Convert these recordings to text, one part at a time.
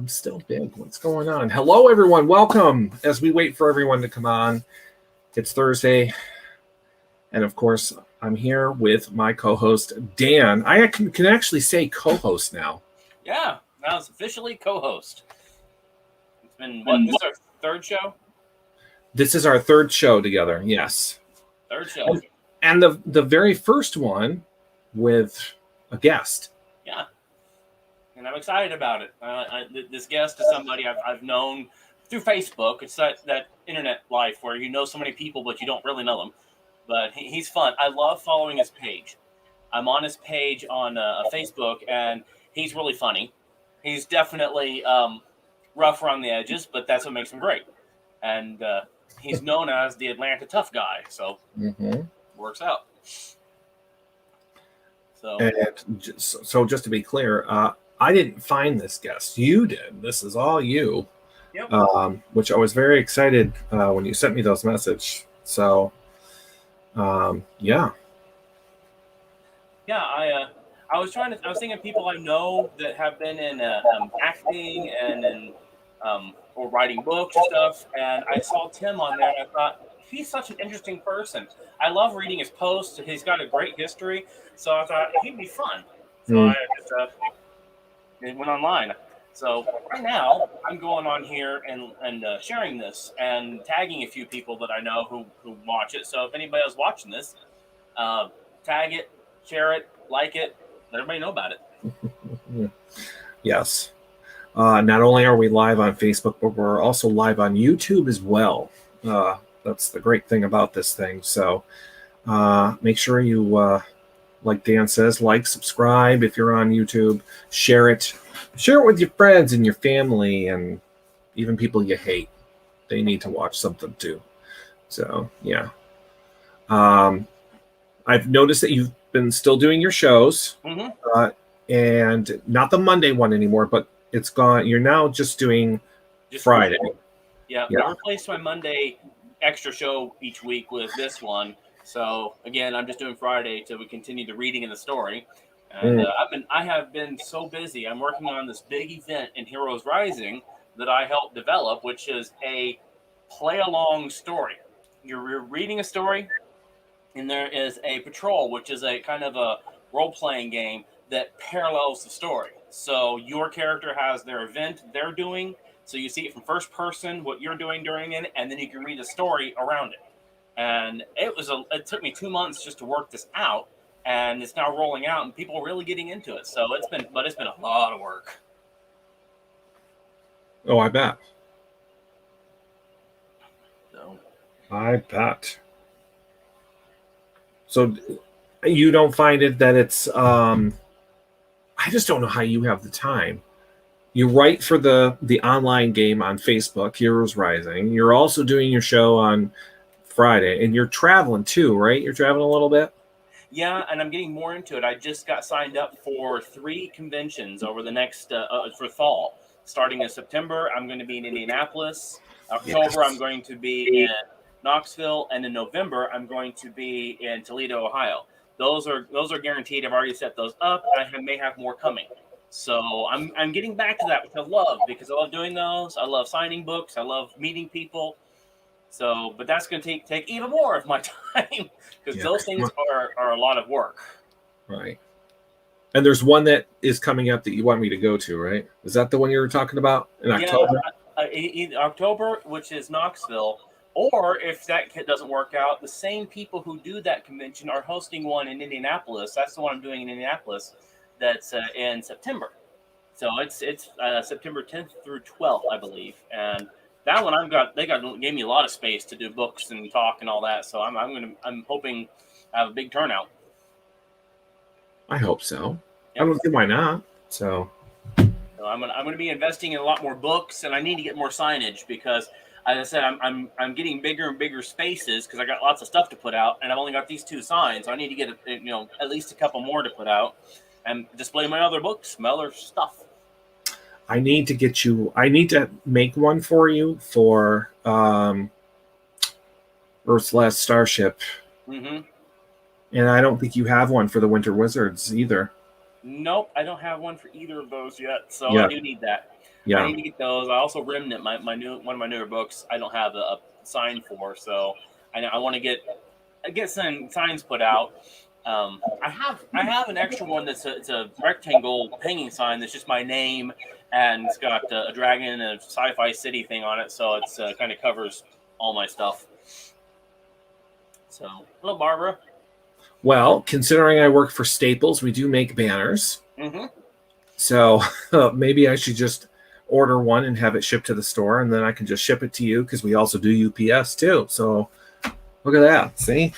I'm still big. What's going on? Hello, everyone. Welcome. As we wait for everyone to come on, it's Thursday. And of course, I'm here with my co-host, Dan. I can actually say co-host now. Yeah, now it's officially co-host. It's been, this is our third show? This is our third show together, yes. Third show. And the very first one with a guest. Yeah. And I'm excited about it. This guest is somebody I've known through Facebook. It's that internet life where you know so many people, but you don't really know them. But he's fun. I love following his page. I'm on his page on Facebook, and he's really funny. He's definitely rough around the edges, but that's what makes him great. And he's known as the Atlanta tough guy, so works out. So just to be clear, I didn't find this guest. You did. This is all you. Yep. Which I was very excited when you sent me those messages. So, yeah. Yeah, I was thinking of people I know that have been in acting and in or writing books and stuff, and I saw Tim on there, and I thought he's such an interesting person. I love reading his posts. He's got a great history, so I thought he'd be fun. So I just went online. So right now I'm going on here and sharing this and tagging a few people that I know who watch it. So if anybody else watching this, tag it, share it, like it, let everybody know about it. Yes. Not only are we live on Facebook, but we're also live on YouTube as well. That's the great thing about this thing. So make sure you, like Dan says, like, subscribe if you're on YouTube, share it with your friends and your family and even people you hate. They need to watch something too. So, yeah. I've noticed that you've been still doing your shows, and not the Monday one anymore, but it's gone. You're now just doing Friday. Yeah, I replaced my Monday extra show each week with this one. So again, I'm just doing Friday till we continue the reading and the story. And I have been so busy. I'm working on this big event in Heroes Rising that I helped develop, which is a play-along story. You're reading a story, and there is a patrol, which is a kind of a role-playing game that parallels the story. So your character has their event they're doing, so you see it from first person, what you're doing during it, and then you can read the story around it. And it took me 2 months just to work this out, and it's now rolling out, and people are really getting into it. So it's been a lot of work. Oh, I bet. So I bet. So you don't find it that it's I just don't know how you have the time. You write for the online game on Facebook, Heroes Rising. You're also doing your show on Friday, and you're traveling too, right? You're traveling a little bit? Yeah, and I'm getting more into it. I just got signed up for 3 conventions over the next for fall. Starting in September, I'm going to be in Indianapolis. October, I'm going to be in Knoxville, and in November, I'm going to be in Toledo, Ohio. Those are guaranteed. I've already set those up, and I may have more coming. So I'm getting back to that, which I love because I love doing those. I love signing books. I love meeting people. So, but that's going to take even more of my time because those things are a lot of work. Right. And there's one that is coming up that you want me to go to, right? Is that the one you were talking about in October? In October, which is Knoxville. Or if that doesn't work out, the same people who do that convention are hosting one in Indianapolis. That's the one I'm doing in Indianapolis. That's in September. So it's September 10th through 12th, I believe. And that one gave me a lot of space to do books and talk and all that. So I'm hoping to have a big turnout. I hope so. Yep. I don't see why not. So I'm gonna be investing in a lot more books, and I need to get more signage because, as I said, I'm getting bigger and bigger spaces because I got lots of stuff to put out, and I've only got these 2 signs. So I need to get at least a couple more to put out and display my other books, my other stuff. I need to make one for you for Earth's Last Starship. Mm-hmm. And I don't think you have one for the Winter Wizards either. Nope, I don't have one for either of those yet. So I do need that. I Yeah. need to get those. I also Remnant, one of my newer books. I don't have a sign for, so I want to get some signs put out. I have an extra one it's a rectangle hanging sign that's just my name, and it's got a dragon and a sci-fi city thing on it, so it's kind of covers all my stuff. So hello, Barbara. Well, considering I work for Staples, we do make banners. Mm-hmm. So maybe I should just order one and have it shipped to the store, and then I can just ship it to you because we also do UPS too. So look at that. See?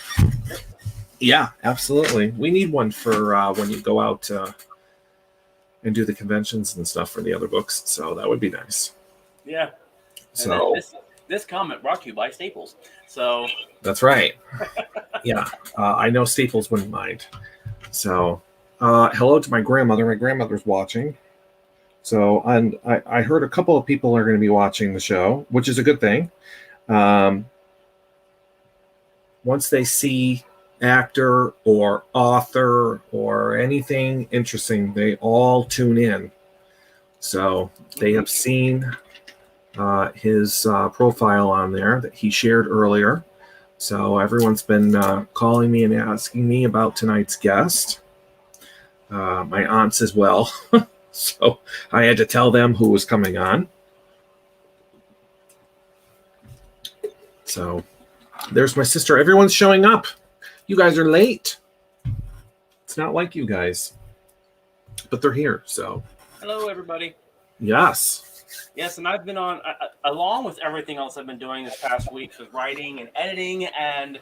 Yeah, absolutely. We need one for when you go out and do the conventions and stuff for the other books. So that would be nice. Yeah. And then So this comment brought to you by Staples. So that's right. Yeah, I know Staples wouldn't mind. So hello to my grandmother. My grandmother's watching. So and I heard a couple of people are going to be watching the show, which is a good thing. Once they see actor or author or anything interesting, they all tune in. So they have seen his profile on there that he shared earlier. So everyone's been calling me and asking me about tonight's guest. My aunts as well. So I had to tell them who was coming on. So there's my sister. Everyone's showing up. You guys are late. It's not like you guys, but they're here. So hello, everybody. yes. Yes, and I've been on, along with everything else I've been doing this past week with writing and editing, and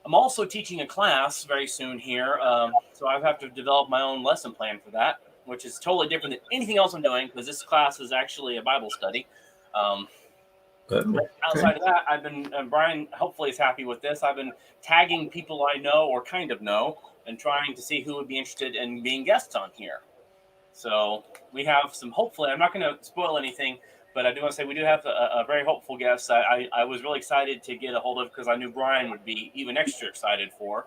I'm also teaching a class very soon here. So I have to develop my own lesson plan for that, which is totally different than anything else I'm doing because this class is actually a Bible study. Outside of that, I've been, Brian hopefully is happy with this. I've been tagging people I know or kind of know and trying to see who would be interested in being guests on here. So we have some, hopefully, I'm not going to spoil anything, but I do want to say we do have a very hopeful guest. I was really excited to get a hold of because I knew Brian would be even extra excited for.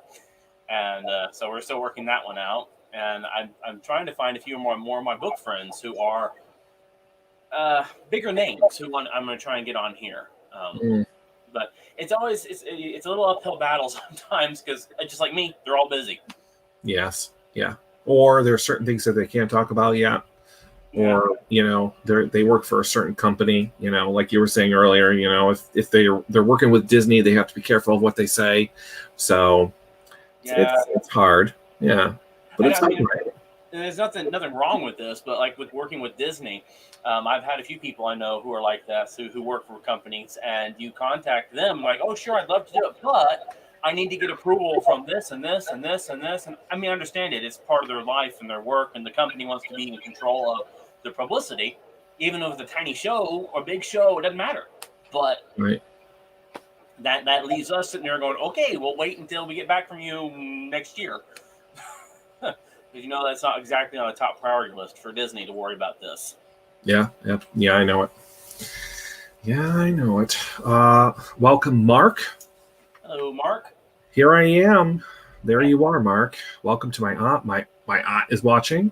And so we're still working that one out. And I'm trying to find a few more of my book friends who are bigger names who I'm going to try and get on here. But it's always, it's a little uphill battle sometimes because just like me, they're all busy. Yes. Yeah. Or there are certain things that they can't talk about yet. Yeah. Or, they work for a certain company, like you were saying earlier, if they're working with Disney, they have to be careful of what they say. So yeah, it's hard. Yeah. But it's fine. There's nothing wrong with this, but like with working with Disney, I've had a few people I know who are like this, who work for companies, and you contact them like, oh, sure, I'd love to do it, but I need to get approval from this and this and this and this. And I mean, I understand it. It's part of their life and their work, and the company wants to be in control of the publicity. Even if it's a tiny show or big show, it doesn't matter. But right. that leaves us sitting there going, okay, we'll wait until we get back from you next year. Because that's not exactly on the top priority list for Disney to worry about this. Yeah, I know it. Yeah, I know it. Welcome, Mark. Hello, Mark. Here I am. There you are, Mark. Welcome to my aunt. My aunt is watching.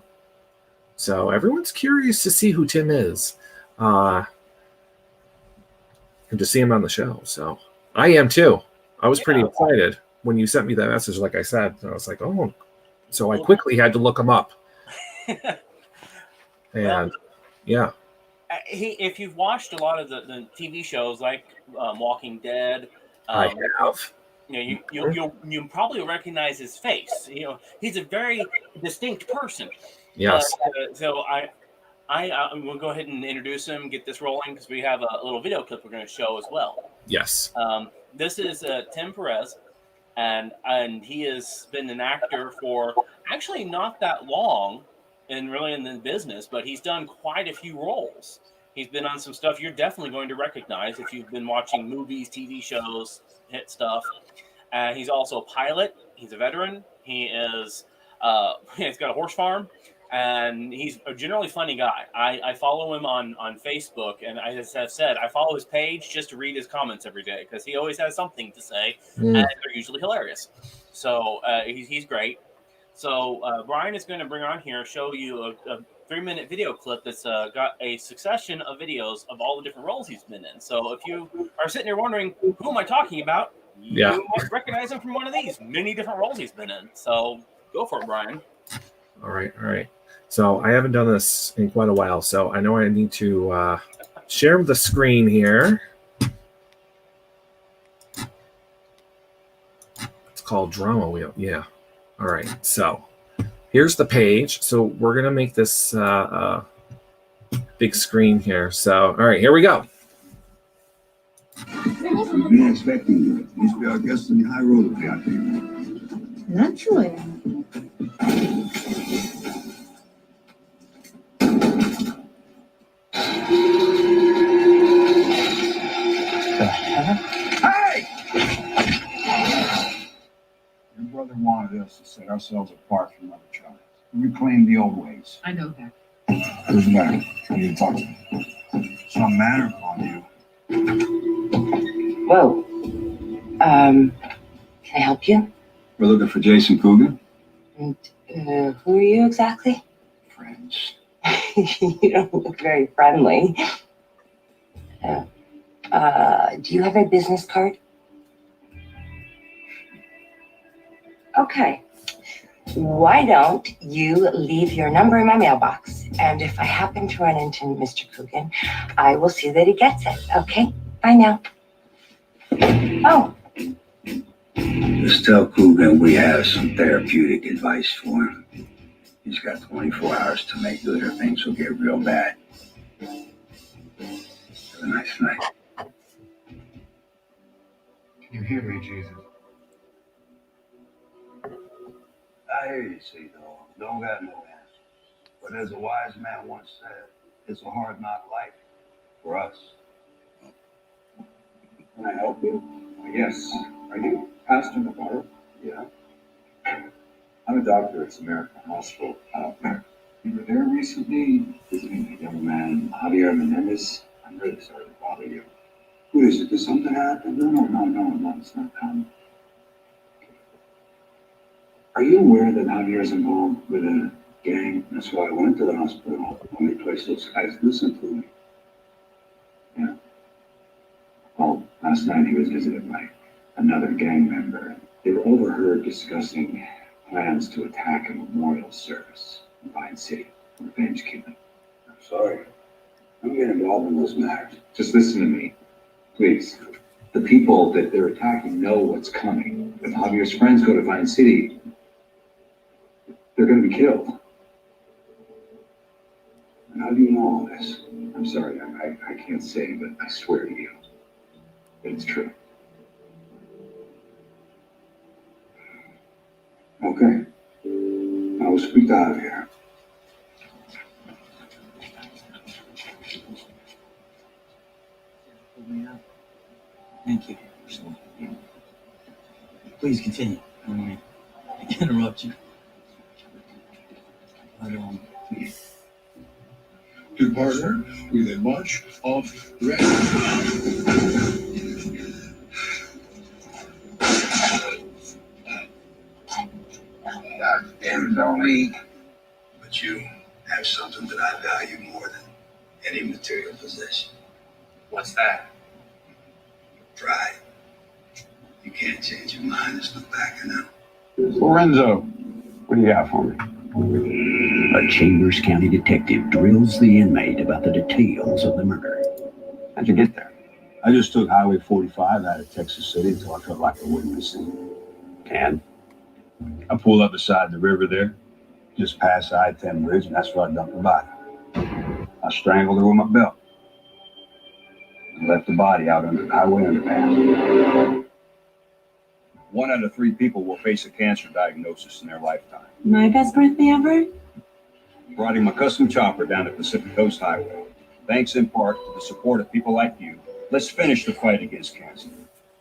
So everyone's curious to see who Tim is. And to see him on the show. So I am too. I was pretty excited when you sent me that message, like I said. I was like, oh. So I quickly had to look him up. And yeah. If you've watched a lot of the TV shows like Walking Dead, I have. You probably recognize his face. He's a very distinct person. Yes. So I'm going to go ahead and introduce him, get this rolling because we have a little video clip we're going to show as well. Yes. This is Tim Perez, and he has been an actor for actually not that long, and really in the business, but he's done quite a few roles. He's been on some stuff you're definitely going to recognize if you've been watching movies, TV shows, hit stuff. He's also a pilot. He's a veteran. He's got a horse farm, and he's a generally funny guy. I follow him on Facebook, and I just have said I follow his page just to read his comments every day because he always has something to say, and they're usually hilarious. So he's great. So Brian is going to bring on here, show you 3-minute video clip that's got a succession of videos of all the different roles he's been in. So if you are sitting there wondering, who am I talking about? Yeah. You might recognize him from one of these many different roles he's been in. So go for it, Brian. All right. So I haven't done this in quite a while, so I know I need to share the screen here. It's called Drama Wheel. Yeah. All right. So here's the page. So we're going to make this big screen here. So, all right, here we go. We've been expecting you. You should be our guest on the high road with the afternoon. Naturally. Hey! Your brother wanted us to set ourselves apart from other tribes. Reclaim the old ways. I know that. Who's the matter? I need to talk to you. Some manner upon you. Whoa. Can I help you? We're looking for Jason Coogan. And who are you exactly? Friends. You don't look very friendly. Do you have a business card? Okay. Why don't you leave your number in my mailbox? And if I happen to run into Mr. Coogan, I will see that he gets it. Okay? Bye now. Oh. Just tell Coogan we have some therapeutic advice for him. He's got 24 hours to make good or things will get real bad. Have a nice night. Can you hear me, Jesus? I hear you, Sea-Dog. Don't got no answers. But as a wise man once said, it's a hard knock life for us. Can I help you? Yes. Are you Pastor Navarro? Yeah. I'm a doctor at Samaritan Hospital. We were there recently visiting a young man, Javier Menendez. I'm really sorry to bother you. Who is it? Did something happen? No, it's not common. Are you aware that Javier is involved with a gang? That's why I went to the hospital. Only place those guys listen to me. Yeah. Well, last night he was visited by another gang member. They were overheard discussing plans to attack a memorial service in Vine City, a revenge killing. I'm sorry. I don't get involved in those matters. Just listen to me, please. The people that they're attacking know what's coming. If Javier's friends go to Vine City, they're going to be killed. And how do you know all this? I'm sorry, I can't say, but I swear to you that it's true. Okay. I will speak to Javier. Thank you. Please continue. I can't interrupt you. To partner with a bunch of red. Damn it, only. But you have something that I value more than any material possession. What's that? Pride. You can't change your mind. There's no backing out. Lorenzo, what do you got for me? A Chambers County detective drills the inmate about the details of the murder. How'd you get there? I just took Highway 45 out of Texas City until I felt like I wouldn't be seen. And? I pulled up beside the river there, just past the I-10 bridge, and that's where I dumped the body. I strangled her with my belt and left the body out under the highway underpass. 1 out of 3 people will face a cancer diagnosis in their lifetime. My best birthday ever? Riding my custom chopper down the Pacific Coast Highway. Thanks in part to the support of people like you, let's finish the fight against cancer.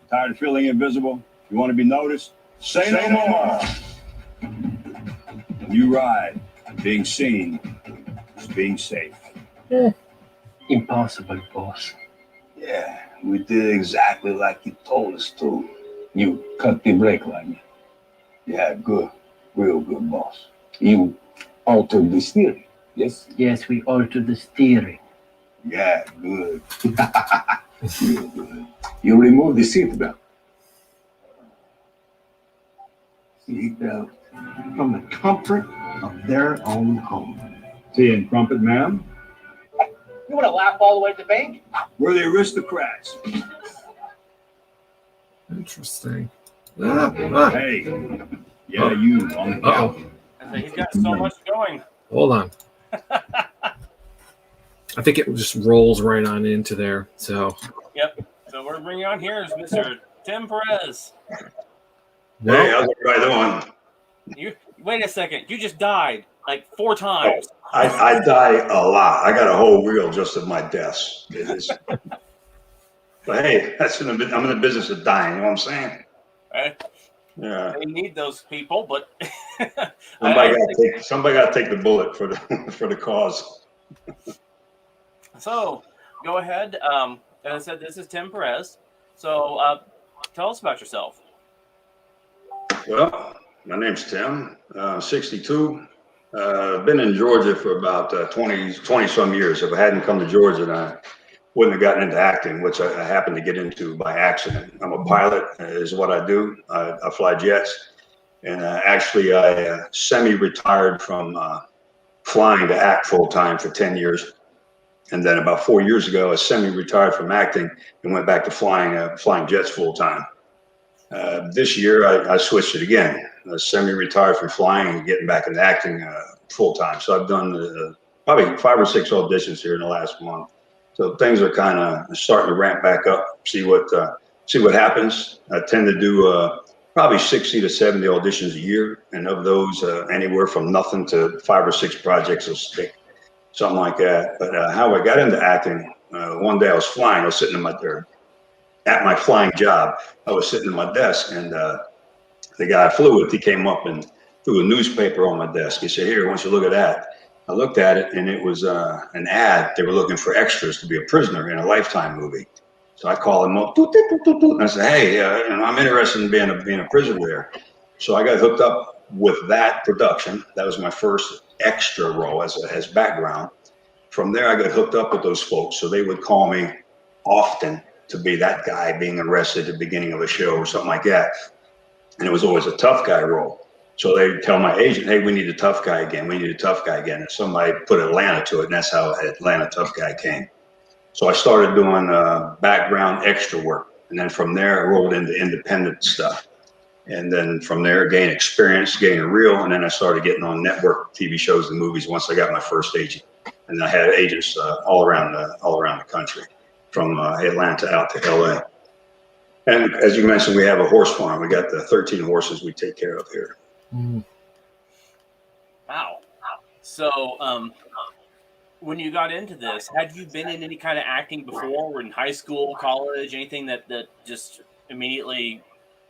Tired of feeling invisible? You want to be noticed? Say no more! When you ride, being seen is being safe. Impossible, boss. Yeah, we did exactly like you told us to. You cut the brake line. Yeah, good. Real good, boss. You altered this theory. Yes? Yes, we altered the steering. Yeah, good. Real good. You remove the seatbelt. Seatbelt from the comfort of their own home. Tea and crumpet, ma'am? You want to laugh all the way to the bank? We're the aristocrats. Interesting. Hey. Yeah, you on the couch. And so he's got so much going. Hold on. I think it just rolls right on into there. So. Yep. So we're bringing on here is Mr. Tim Perez. Well, Hey, how's everybody doing? You wait a second. You just died like 4 times. I die a lot. I got a whole reel just at my desk. But hey, I'm in the business of dying. You know what I'm saying? Right? Yeah. They need those people, but Somebody got to take the bullet for the cause. So go ahead. As I said, this is Tim Perez. So tell us about yourself. Well, my name's Tim. 62. Been in Georgia for about 20 some years. If I hadn't come to Georgia, then I wouldn't have gotten into acting, which I happened to get into by accident. I'm a pilot, is what I do. I fly jets. And actually, I semi-retired from flying to act full-time for 10 years. And then about 4 years ago, I semi-retired from acting and went back to flying jets full-time. This year, I switched it again. I semi-retired from flying and getting back into acting full-time. So I've done probably 5 or 6 auditions here in the last month. So things are kind of starting to ramp back up. See what happens. I tend to do probably 60 to 70 auditions a year, and of those, anywhere from nothing to 5 or 6 projects will stick, something like that. But how I got into acting, one day I was flying. I was sitting at my flying job. I was sitting at my desk, and the guy I flew with, he came up and threw a newspaper on my desk. He said, "Here, why don't you look at that?" I looked at it, and it was an ad. They were looking for extras to be a prisoner in a Lifetime movie. So I called him up, and I said, "Hey, I'm interested in being a prisoner there." So I got hooked up with that production. That was my first extra role as background. From there, I got hooked up with those folks. So they would call me often to be that guy being arrested at the beginning of a show or something like that. And it was always a tough guy role. So they'd tell my agent, "Hey, we need a tough guy again. We need a tough guy again." And somebody put Atlanta to it, and that's how Atlanta Tough Guy came. So I started doing background extra work. And then from there, I rolled into independent stuff. And then from there, gain experience, gain a reel. And then I started getting on network TV shows and movies once I got my first agent. And I had agents all around the country, from Atlanta out to LA. And as you mentioned, we have a horse farm. We got the 13 horses we take care of here. Wow. So when you got into this, had you been in any kind of acting before, or in high school, college, anything that just immediately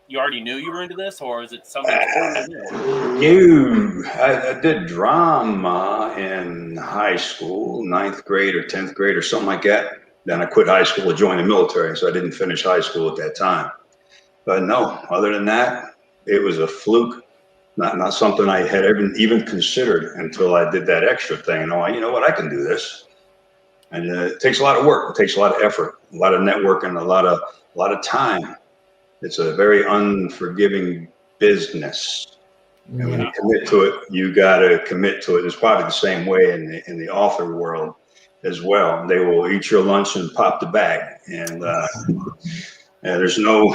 you already knew you were into this, or is it something totally new? I did drama in high school, 9th grade or 10th grade or something like that. Then I quit high school to join the military, so I didn't finish high school at that time. But no, other than that, it was a fluke. Not something I had even considered until I did that extra thing. And you know what, I can do this. And it takes a lot of work. It takes a lot of effort, a lot of networking, a lot of time. It's a very unforgiving business. And when you commit to it, you got to commit to it. It's probably the same way in the author world as well. They will eat your lunch and pop the bag. And there's no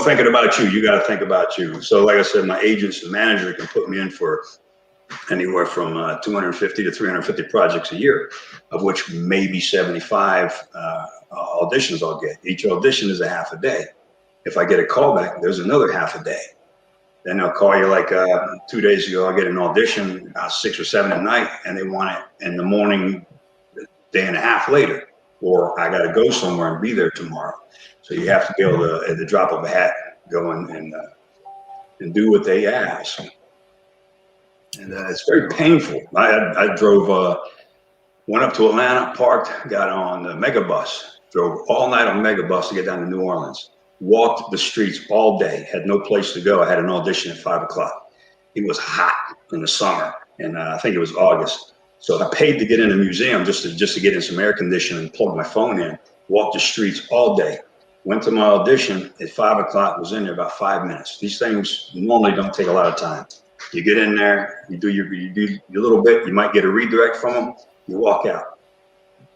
thinking about you. You got to think about you. So like I said, my agents and manager can put me in for anywhere from 250 to 350 projects a year, of which maybe 75 auditions I'll get. Each audition is a half a day. If I get a callback, there's another half a day. Then they'll call you like 2 days ago, I get an audition about 6 or 7 at night, and they want it in the morning, day and a half later, or I got to go somewhere and be there tomorrow. So you have to be able to, at the drop of a hat, go and do what they ask. And it's very painful. I drove, went up to Atlanta, parked, got on the megabus, drove all night on megabus to get down to New Orleans, walked the streets all day, had no place to go. I had an audition at 5 o'clock. It was hot in the summer. and I think it was August. So I paid to get in the museum just to get in some air conditioning and plug my phone in. Walked the streets all day. Went to my audition at 5 o'clock. Was in there about 5 minutes. These things normally don't take a lot of time. You get in there, you do your little bit. You might get a redirect from them. You walk out.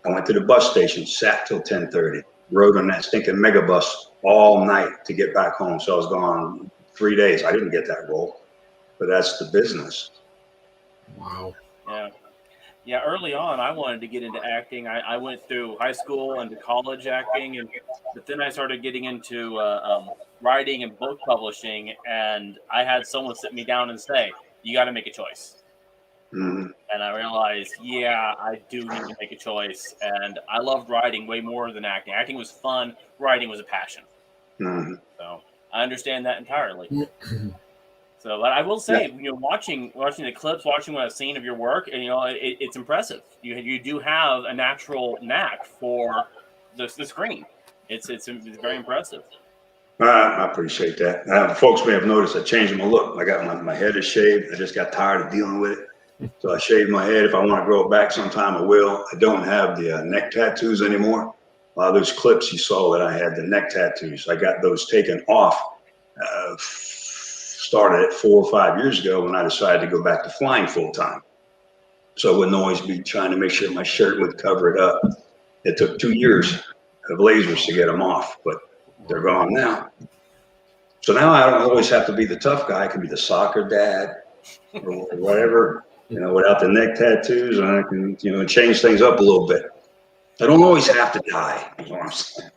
I went to the bus station, sat till 10:30. Rode on that stinking megabus all night to get back home. So I was gone 3 days. I didn't get that role, but that's the business. Wow. Yeah. Yeah, early on, I wanted to get into acting. I went through high school and to college acting, but then I started getting into writing and book publishing, and I had someone sit me down and say, "You got to make a choice." Mm-hmm. And I realized, yeah, I do need to make a choice. And I loved writing way more than acting. Acting was fun. Writing was a passion. Mm-hmm. So I understand that entirely. So, but I will say, watching the clips, watching what I've seen of your work, and it's impressive. You do have a natural knack for the screen. It's very impressive. I appreciate that. Folks may have noticed I changed my look. I got my head is shaved. I just got tired of dealing with it, so I shaved my head. If I want to grow it back sometime, I will. I don't have the neck tattoos anymore. A lot of those clips you saw that I had the neck tattoos, I got those taken off. Started it 4 or 5 years ago when I decided to go back to flying full time. So I wouldn't always be trying to make sure my shirt would cover it up. It took 2 years of lasers to get them off, but they're gone now. So now I don't always have to be the tough guy. I can be the soccer dad or whatever, without the neck tattoos, and I can, change things up a little bit. I don't always have to die, is what I'm saying.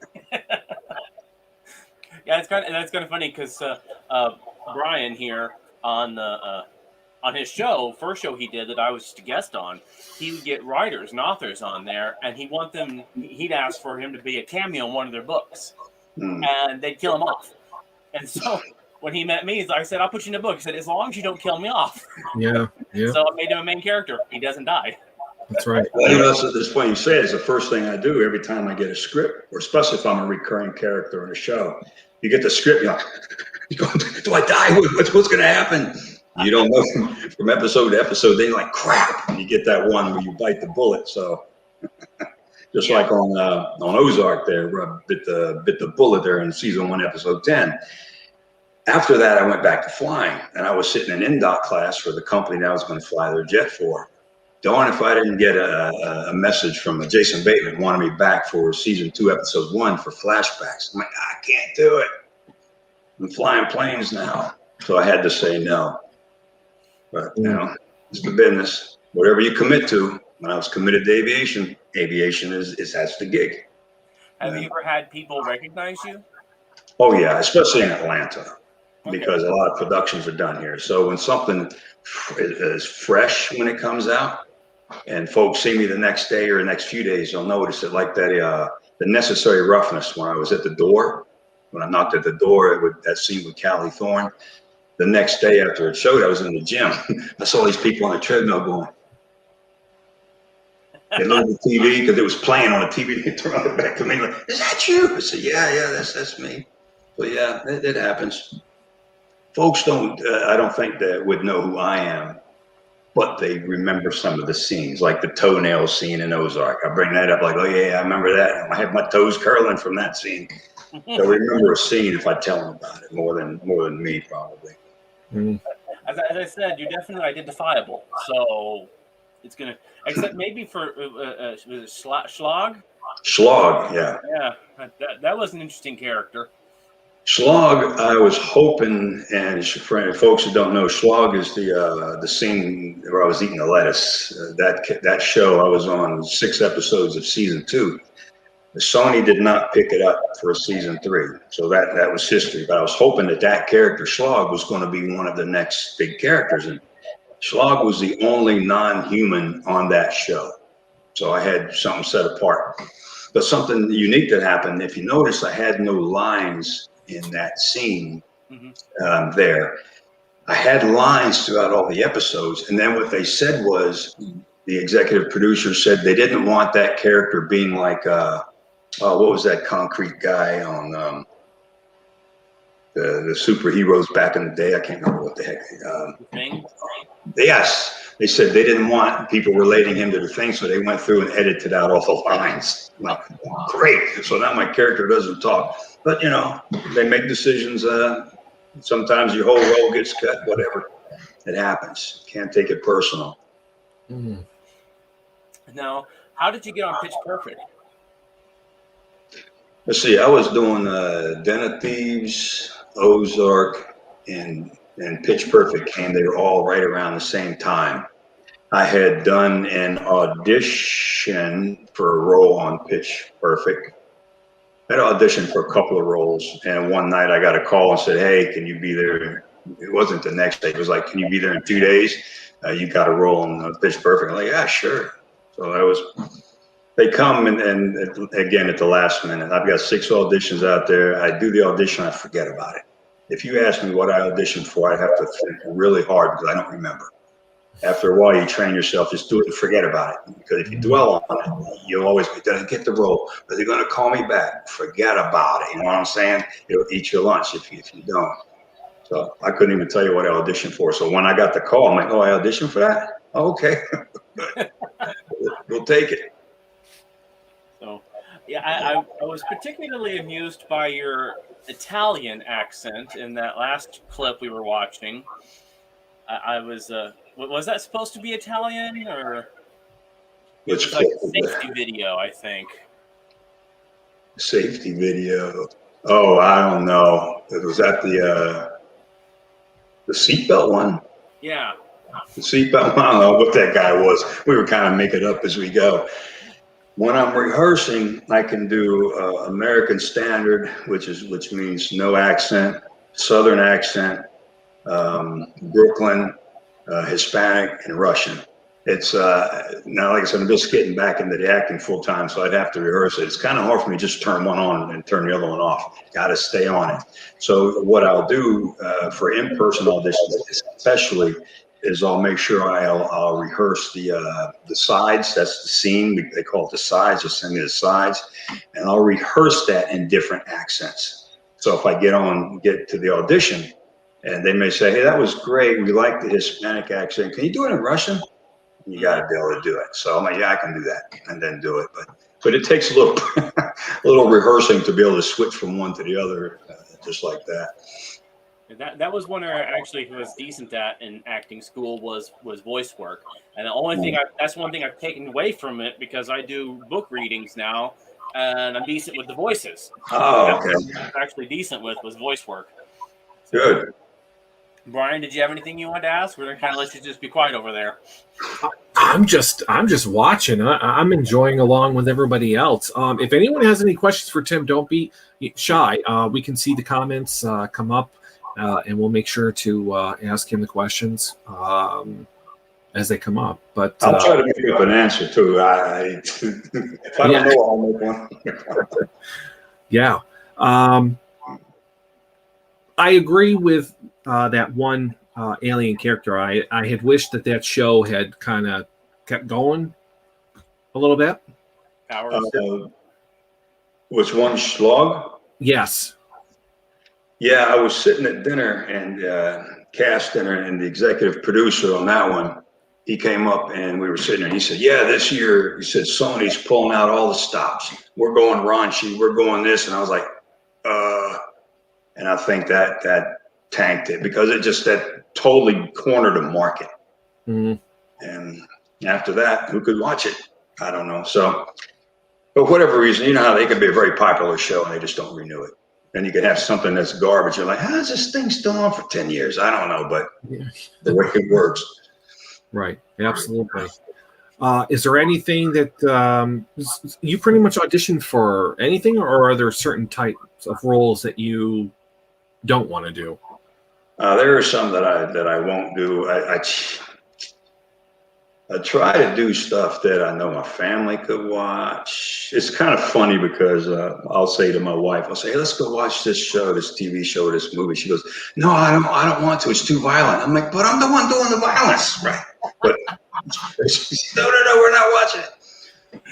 Yeah, that's kind of funny because Brian here on his show, first show he did that I was just a guest on, he would get writers and authors on there, and he'd ask for him to be a cameo in one of their books, and they'd kill him off. And so when he met me, I said, "I'll put you in a book." He said, "As long as you don't kill me off." Yeah. So I made him a main character. He doesn't die. That's right. Well, that's at this point you say it's the first thing I do every time I get a script, or especially if I'm a recurring character in a show. You get the script, you're like, do I die? What's going to happen? You don't know from episode to episode. They're like, crap. And you get that one where you bite the bullet. So just like on Ozark there, bit the bullet there in season 1, episode 10. After that, I went back to flying, and I was sitting in NDOT class for the company that I was going to fly their jet for. Darn if I didn't get a message from Jason Bateman wanting me back for season 2, episode 1 for flashbacks. I'm like, I can't do it. I'm flying planes now. So I had to say no. But, it's the business. Whatever you commit to. When I was committed to aviation that's the gig. Have you ever had people recognize you? Oh, yeah, especially in Atlanta, because a lot of productions are done here. So when something is fresh when it comes out, and folks see me the next day or the next few days, they'll notice it, like that the Necessary Roughness when I was at the door. When I knocked at the door, that scene with Callie Thorne. The next day after it showed, I was in the gym. I saw these people on the treadmill going. They looked at the TV because it was playing on the TV. They turned it back to me like, "Is that you?" I said, "Yeah, that's me." But yeah, it happens. Folks I don't think that would know who I am, but they remember some of the scenes, like the toenail scene in Ozark. I bring that up like, "Oh yeah, I remember that. I have my toes curling from that scene." They'll remember a scene if I tell them about it more than me probably. As I said, you're definitely identifiable. So it's gonna, except maybe for Schlag. Schlag, yeah. Yeah, that was an interesting character. Schlag, I was hoping, and for folks who don't know, Schlag is the scene where I was eating the lettuce. That show I was on 6 episodes of season 2. Sony did not pick it up for season 3, so that was history. But I was hoping that character Schlag was going to be one of the next big characters, and Schlag was the only non-human on that show, so I had something set apart. But something unique that happened, if you notice, I had no lines in that scene there. I had lines throughout all the episodes, and then what they said was, the executive producer said they didn't want that character being like what was that concrete guy on the superheroes back in the day? I can't remember what the heck. Yes, They said they didn't want people relating him to the thing, so they went through and edited out all the lines. I'm like, great. So now my character doesn't talk. But, they make decisions. Sometimes your whole role gets cut, whatever. It happens. Can't take it personal. Mm. Now, how did you get on Pitch Perfect? Let's see. I was doing Den of Thieves, Ozark, and Pitch Perfect came. They were all right around the same time. I had done an audition for a role on Pitch Perfect. I had auditioned for a couple of roles, and one night I got a call and said, "Hey, can you be there?" It wasn't the next day. It was like, "Can you be there in 2 days? You got a role on Pitch Perfect." I'm like, "Yeah, sure." So they come and again at the last minute. I've got 6 auditions out there. I do the audition, I forget about it. If you ask me what I auditioned for, I'd have to think really hard because I don't remember. After a while, you train yourself, just do it and forget about it. Because if you dwell on it, you'll always be, did I get the role? Are they going to call me back? Forget about it. You know what I'm saying? It'll eat your lunch if you don't. So I couldn't even tell you what I auditioned for. So when I got the call, I'm like, oh, I auditioned for that? Oh, okay. Good. We'll take it. So, yeah, I was particularly amused by your Italian accent in that last clip we were watching. I was that supposed to be Italian, or it was like a safety video, I think. Safety video. Oh, I don't know. Was that the seatbelt one? Yeah. The seatbelt. I don't know what that guy was. We were kind of making it up as we go. When I'm rehearsing, I can do American Standard, which means no accent, Southern accent, Brooklyn, Hispanic, and Russian. It's now, like I said, I'm just getting back into the acting full time, so I'd have to rehearse it. It's kind of hard for me to just turn one on and turn the other one off. Got to stay on it. So what I'll do for in-person auditions, especially, is I'll make sure I'll rehearse the sides. That's the scene. They call it the sides. Just send me the sides, and I'll rehearse that in different accents. So if I get to the audition, and they may say, "Hey, that was great. We like the Hispanic accent. Can you do it in Russian?" You got to be able to do it. So I'm like, "Yeah, I can do that," and then do it. But it takes a little a little rehearsing to be able to switch from one to the other, just like that. That was one I actually was decent at in acting school was voice work, and the only thing that's one thing I've taken away from it because I do book readings now, and I'm decent with the voices. Oh, okay. I'm actually decent with was voice work. So, good. Brian, did you have anything you wanted to ask? We're gonna kind of let you just be quiet over there. I'm just watching. I'm enjoying along with everybody else. If anyone has any questions for Tim, don't be shy. We can see the comments come up. And we'll make sure to ask him the questions as they come up. But I'll try to make up an answer too. If I don't know, I'll make one. Yeah. I agree with that one alien character. I had wished that show had kind of kept going a little bit. Which one, Schlog? Yes. Yeah, I was sitting at dinner and cast dinner, and the executive producer on that one, he came up and we were sitting there. And he said, "Yeah, this year," he said, "Sony's pulling out all the stops. We're going raunchy. We're going this." And I was like, and I think that tanked it because that totally cornered the market. Mm-hmm. And after that, who could watch it? I don't know. So, for whatever reason, you know how they can be a very popular show and they just don't renew it. And you can have something that's garbage. You're like, how is this thing still on for 10 years? I don't know, but the way it works. Right. Absolutely. Is there anything that you pretty much auditioned for anything, or are there certain types of roles that you don't want to do? There are some that I won't do. I try to do stuff that I know my family could watch. It's kind of funny because I'll say to my wife, I'll say, "Hey, let's go watch this show, this TV show, this movie." She goes, "No, I don't want to. It's too violent." I'm like, "But I'm the one doing the violence, right?" But no, we're not watching it.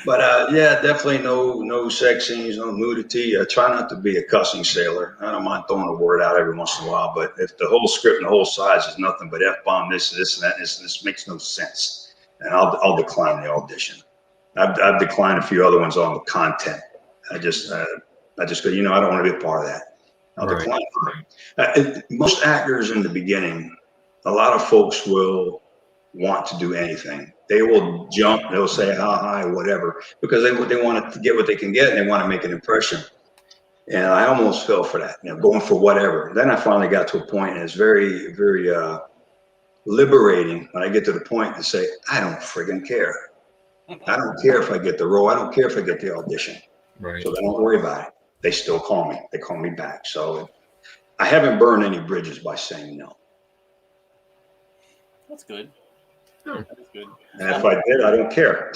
But yeah, definitely no sex scenes, no nudity. I try not to be a cussing sailor. I don't mind throwing a word out every once in a while, but if the whole script and the whole size is nothing but F-bomb, this, and that, this makes no sense. And I'll decline the audition. I've declined a few other ones on the content. I just go, I don't want to be a part of that. I'll Right. decline. Most actors in the beginning, a lot of folks will want to do anything. They will jump. They'll say hi, whatever, because they want to get what they can get and they want to make an impression. And I almost fell for that, going for whatever. Then I finally got to a point, and it's very, very liberating when I get to the point and say, I don't friggin' care. I don't care if I get the role. I don't care if I get the audition. Right. So they don't worry about it. They still call me. They call me back. So I haven't burned any bridges by saying no. That's good. Oh. That's good. And if I did, I don't care.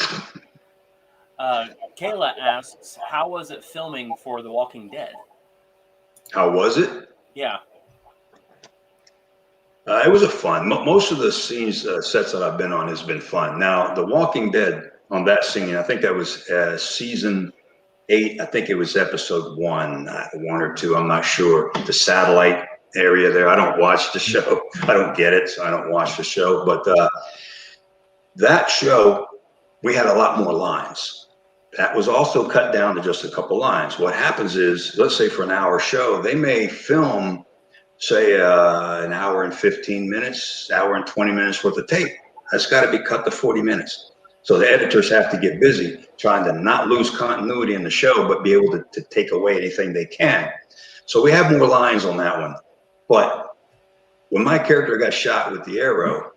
Kayla asks, how was it filming for The Walking Dead? How was it? Yeah. It was a fun. Most of the scenes, sets that I've been on has been fun. Now, The Walking Dead on that scene, I think that was season 8. I think it was episode 1 or 2. I'm not sure. The satellite area there. I don't watch the show. I don't get it, so I don't watch the show. But that show, we had a lot more lines. That was also cut down to just a couple lines. What happens is, let's say for an hour show, they may film, say, an hour and 15 minutes, hour and 20 minutes worth of tape. That's got to be cut to 40 minutes. So the editors have to get busy trying to not lose continuity in the show, but be able to take away anything they can. So we have more lines on that one. But when my character got shot with the arrow,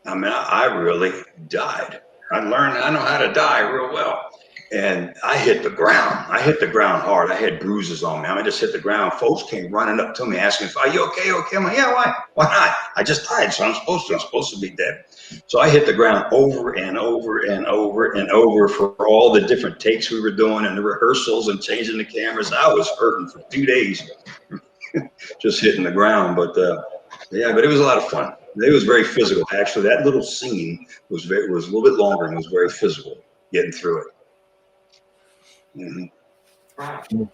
I mean, I really died. I know how to die real well. And I hit the ground. I hit the ground hard. I had bruises on me. I just hit the ground. Folks came running up to me asking, are you okay? Okay. I'm like, yeah, why? Why not? I just died, so I'm supposed to be dead. So I hit the ground over and over and over and over for all the different takes we were doing and the rehearsals and changing the cameras. I was hurting for 2 days just hitting the ground. But but it was a lot of fun. It was very physical. Actually, that little scene was a little bit longer and was very physical getting through it. Mm-hmm.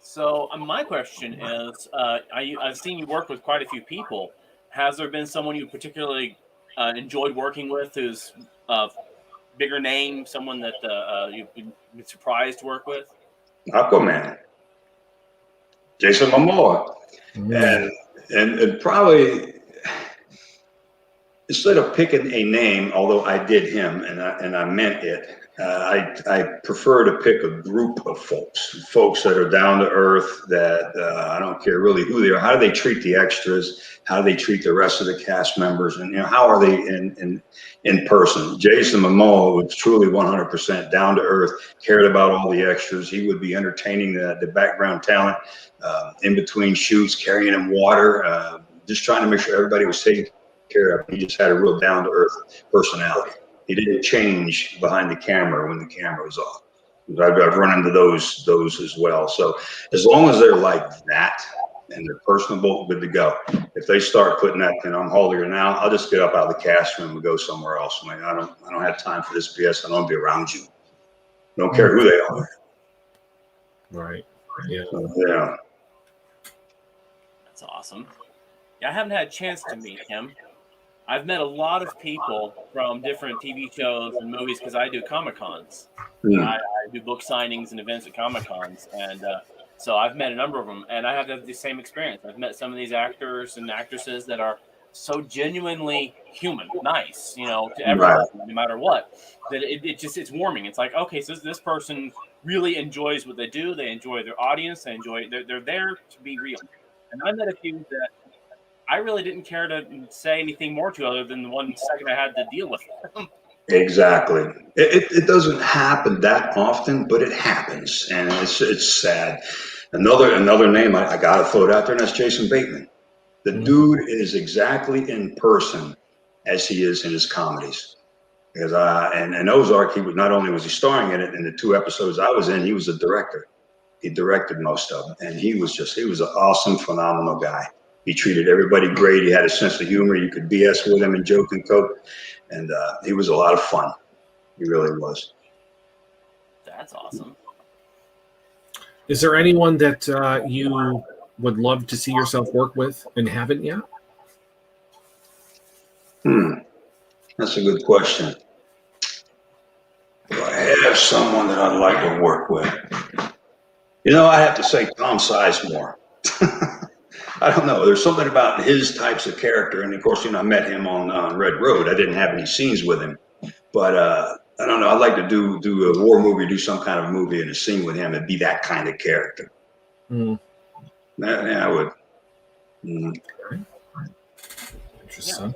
So my question is, I've seen you work with quite a few people. Has there been someone you particularly enjoyed working with who's bigger name, someone that you've been surprised to work with? Aquaman, Jason Momoa, and probably instead of picking a name, although I did him and I meant it, I prefer to pick a group of folks that are down to earth, that I don't care really who they are. How do they treat the extras? How do they treat the rest of the cast members? And how are they in person? Jason Momoa was truly 100% down to earth, cared about all the extras. He would be entertaining the background talent in between shoots, carrying them water, just trying to make sure everybody was taken care of. He just had a real down to earth personality. He didn't change behind the camera when the camera was off. I've run into those as well. So as long as they're like that and they're personable, good to go. If they start putting that, I'm holier now, I'll just get up out of the cast room and go somewhere else. I mean, I don't have time for this BS. I don't be around you. I don't care who they are. Right. Yeah. So, yeah. That's awesome. Yeah, I haven't had a chance to meet him. I've met a lot of people from different TV shows and movies because I do Comic-Cons. I do book signings and events at Comic-Cons. And so I've met a number of them, and I have the same experience. I've met some of these actors and actresses that are so genuinely human, nice, to everyone, no matter what, that it's warming. It's like, okay, so this person really enjoys what they do. They enjoy their audience. They're there to be real. And I met a few that I really didn't care to say anything more to other than the 1 second I had to deal with them. Exactly. It doesn't happen that often, but it happens, and it's sad. Another name I got to throw it out there, and that's Jason Bateman. The dude is exactly in person as he is in his comedies. Because and Ozark, not only was he starring in it in the 2 episodes I was in, he was a director. He directed most of them, and he was an awesome, phenomenal guy. He treated everybody great. He had a sense of humor. You could BS with him and joke and cope. And he was a lot of fun. He really was. That's awesome. Is there anyone that you would love to see yourself work with and haven't yet? That's a good question. Do I have someone that I'd like to work with? I have to say Tom Sizemore. I don't know. There's something about his types of character, and of course, I met him on Red Road. I didn't have any scenes with him, but I don't know. I'd like to do a war movie, do some kind of movie and a scene with him, and be that kind of character. Mm. Yeah, I would. Interesting.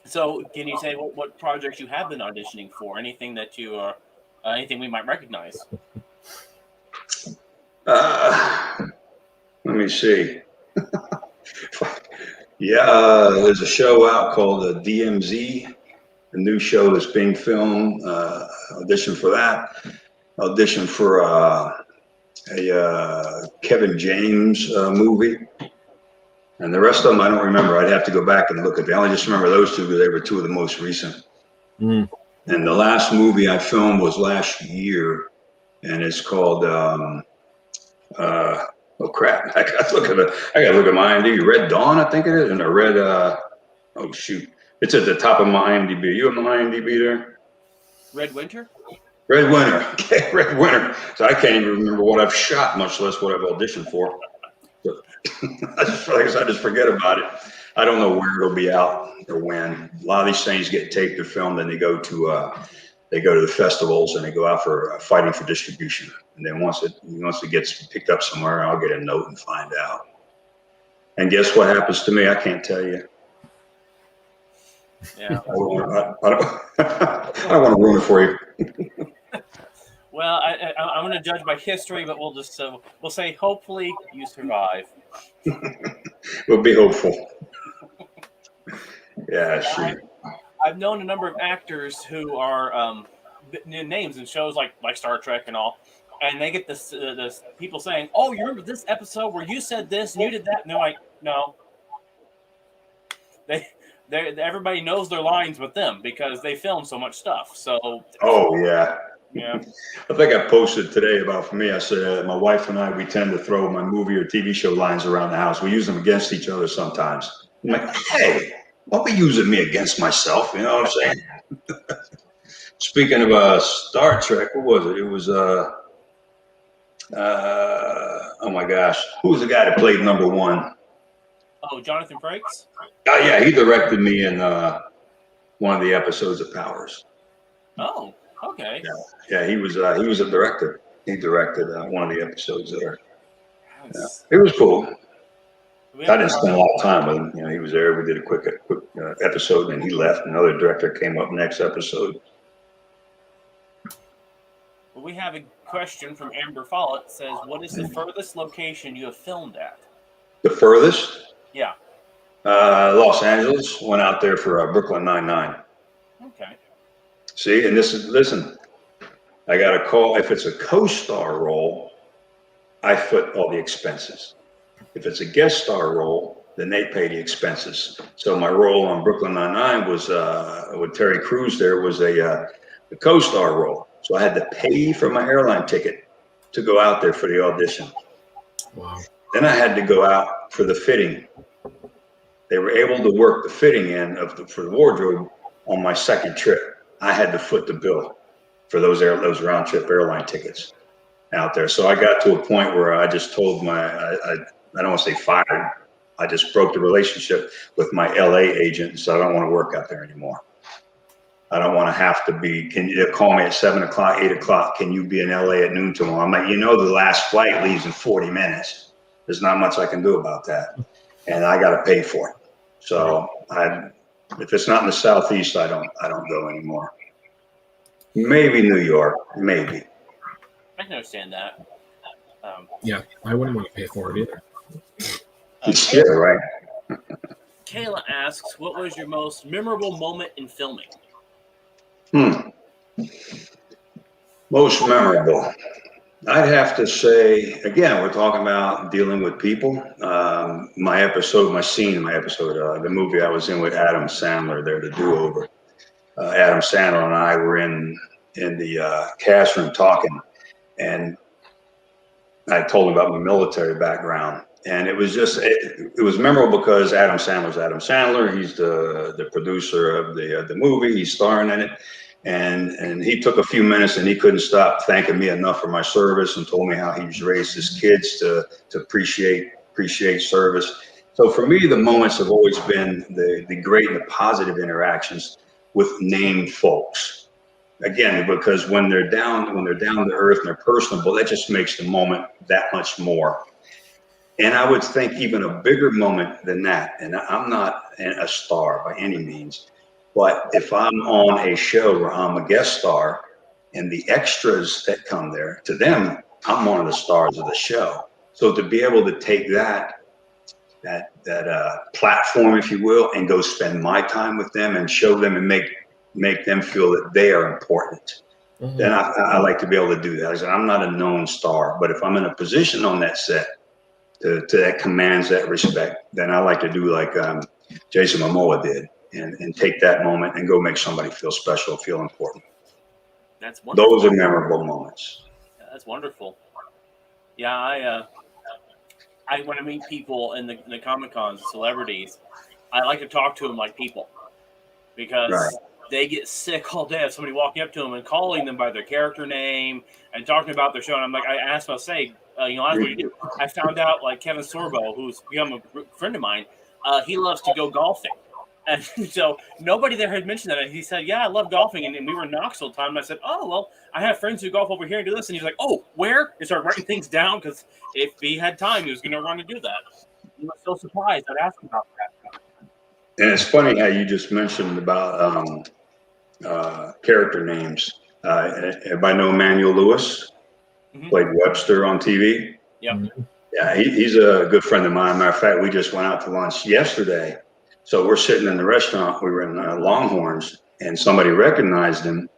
So, can you say what projects you have been auditioning for? Anything that you are, anything we might recognize? Let me see. Yeah, there's a show out called DMZ. A new show that's being filmed. Audition for that. Audition for a Kevin James movie. And the rest of them I don't remember. I'd have to go back and look at them. I only just remember those two because they were two of the most recent. Mm. And the last movie I filmed was last year, and it's called oh crap! I gotta look at my IMDb. Red Dawn, I think it is, and a red. Oh shoot! It's at the top of my IMDb. You have my IMDb there? Red Winter. Red Winter. Okay, Red Winter. So I can't even remember what I've shot, much less what I've auditioned for. So, I just forget about it. I don't know where it'll be out or when. A lot of these things get taped or filmed, and they go to the festivals and they go out for fighting for distribution. And then once it gets picked up somewhere, I'll get a note and find out. And guess what happens to me? I can't tell you. Yeah. I don't want to ruin it for you. Well, I'm going to judge by history, but we'll say hopefully you survive. We'll be hopeful. Yeah, shoot. I've known a number of actors who are names in shows like Star Trek and all, and they get this people saying, "Oh, you remember this episode where you said this and you did that?" And they're like, "No." Everybody knows their lines with them because they film so much stuff. So. Oh yeah. Yeah. I think I posted today about for me. I said my wife and I, we tend to throw my movie or TV show lines around the house. We use them against each other sometimes. I'm like, hey, why are we using me against myself? You know what I'm saying? Speaking of Star Trek, what was it? It was oh my gosh, who was the guy that played number one? Oh, Jonathan Frakes? Oh yeah, he directed me in one of the episodes of Powers. Oh, okay. Yeah, he was a director. He directed one of the episodes there. Yeah. It was cool. I didn't spend a lot of time with him. He was there. We did a quick episode, and he left. Another director came up next episode. Well, we have a question from Amber Follett. Says, "What is the furthest location you have filmed at?" The furthest? Yeah. Los Angeles. Went out there for Brooklyn Nine-Nine. Okay. See, and listen, I got a call. If it's a co-star role, I foot all the expenses. If it's a guest star role, then they pay the expenses. So my role on Brooklyn Nine-Nine was with Terry Crews. There was a co-star role, so I had to pay for my airline ticket to go out there for the audition. Wow. Then I had to go out for the fitting. They were able to work the fitting in for the wardrobe on my second trip. I had to foot the bill for those round trip airline tickets out there. So I got to a point where I just told I don't want to say fired. I just broke the relationship with my LA agent. So I don't want to work out there anymore. I don't want to have to be, can you call me at 7 o'clock, 8 o'clock? Can you be in LA at noon tomorrow? I'm like, the last flight leaves in 40 minutes. There's not much I can do about that. And I got to pay for it. So if it's not in the Southeast, I don't go anymore. Maybe New York, maybe. I can understand that. Yeah, I wouldn't want to pay for it either. Yeah, right. Kayla asks, "What was your most memorable moment in filming?" Most memorable. I'd have to say, again, we're talking about dealing with people. The movie I was in with Adam Sandler there, The Do-Over. Adam Sandler and I were in in the cast room talking, and I told him about my military background. And it was just, it was memorable because Adam Sandler's Adam Sandler. He's the producer of the movie. He's starring in it. And he took a few minutes and he couldn't stop thanking me enough for my service and told me how he's raised his kids to appreciate service. So for me, the moments have always been the great and the positive interactions with named folks. Again, because when they're down to earth and they're personable, that just makes the moment that much more. And I would think even a bigger moment than that, and I'm not a star by any means, but if I'm on a show where I'm a guest star and the extras that come there, to them, I'm one of the stars of the show. So to be able to take that platform, if you will, and go spend my time with them and show them and make them feel that they are important, then I like to be able to do that. I said, I'm not a known star, but if I'm in a position on that set that commands that respect, then I like to do like Jason Momoa did and take that moment and go make somebody feel special, feel important. That's wonderful. Those are memorable moments. Yeah, that's wonderful. Yeah, I when I meet people in the Comic Cons, celebrities, I like to talk to them like people, because they get sick all day of somebody walking up to them and calling them by their character name and talking about their show. And I'm like, I asked them, I say, that's what you do. I found out like Kevin Sorbo, who's become a friend of mine, he loves to go golfing. And so nobody there had mentioned that. And he said, yeah, I love golfing. And we were in Knoxville time. And I said, oh, well, I have friends who golf over here and do this. And he's like, oh, where? He started writing things down because if he had time, he was going to run and do that. He was so surprised. I'd ask him about that. And it's funny how you just mentioned about character names. Everybody know Emmanuel Lewis? Played Webster on TV. Yeah. Yeah, he's a good friend of mine. Matter of fact, we just went out to lunch yesterday. So we're sitting in the restaurant. We were in Longhorns, and somebody recognized him.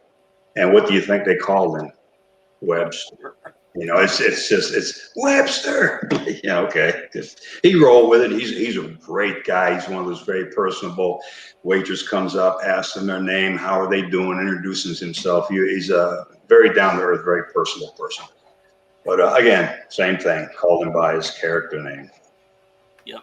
And what do you think they called him? Webster. It's Webster. Yeah, okay. He rolled with it. He's a great guy. He's one of those very personable. Waitress comes up, asks them their name, how are they doing, introduces himself. He's a very down to earth, very personable person. But again, same thing. Called him by his character name. Yep.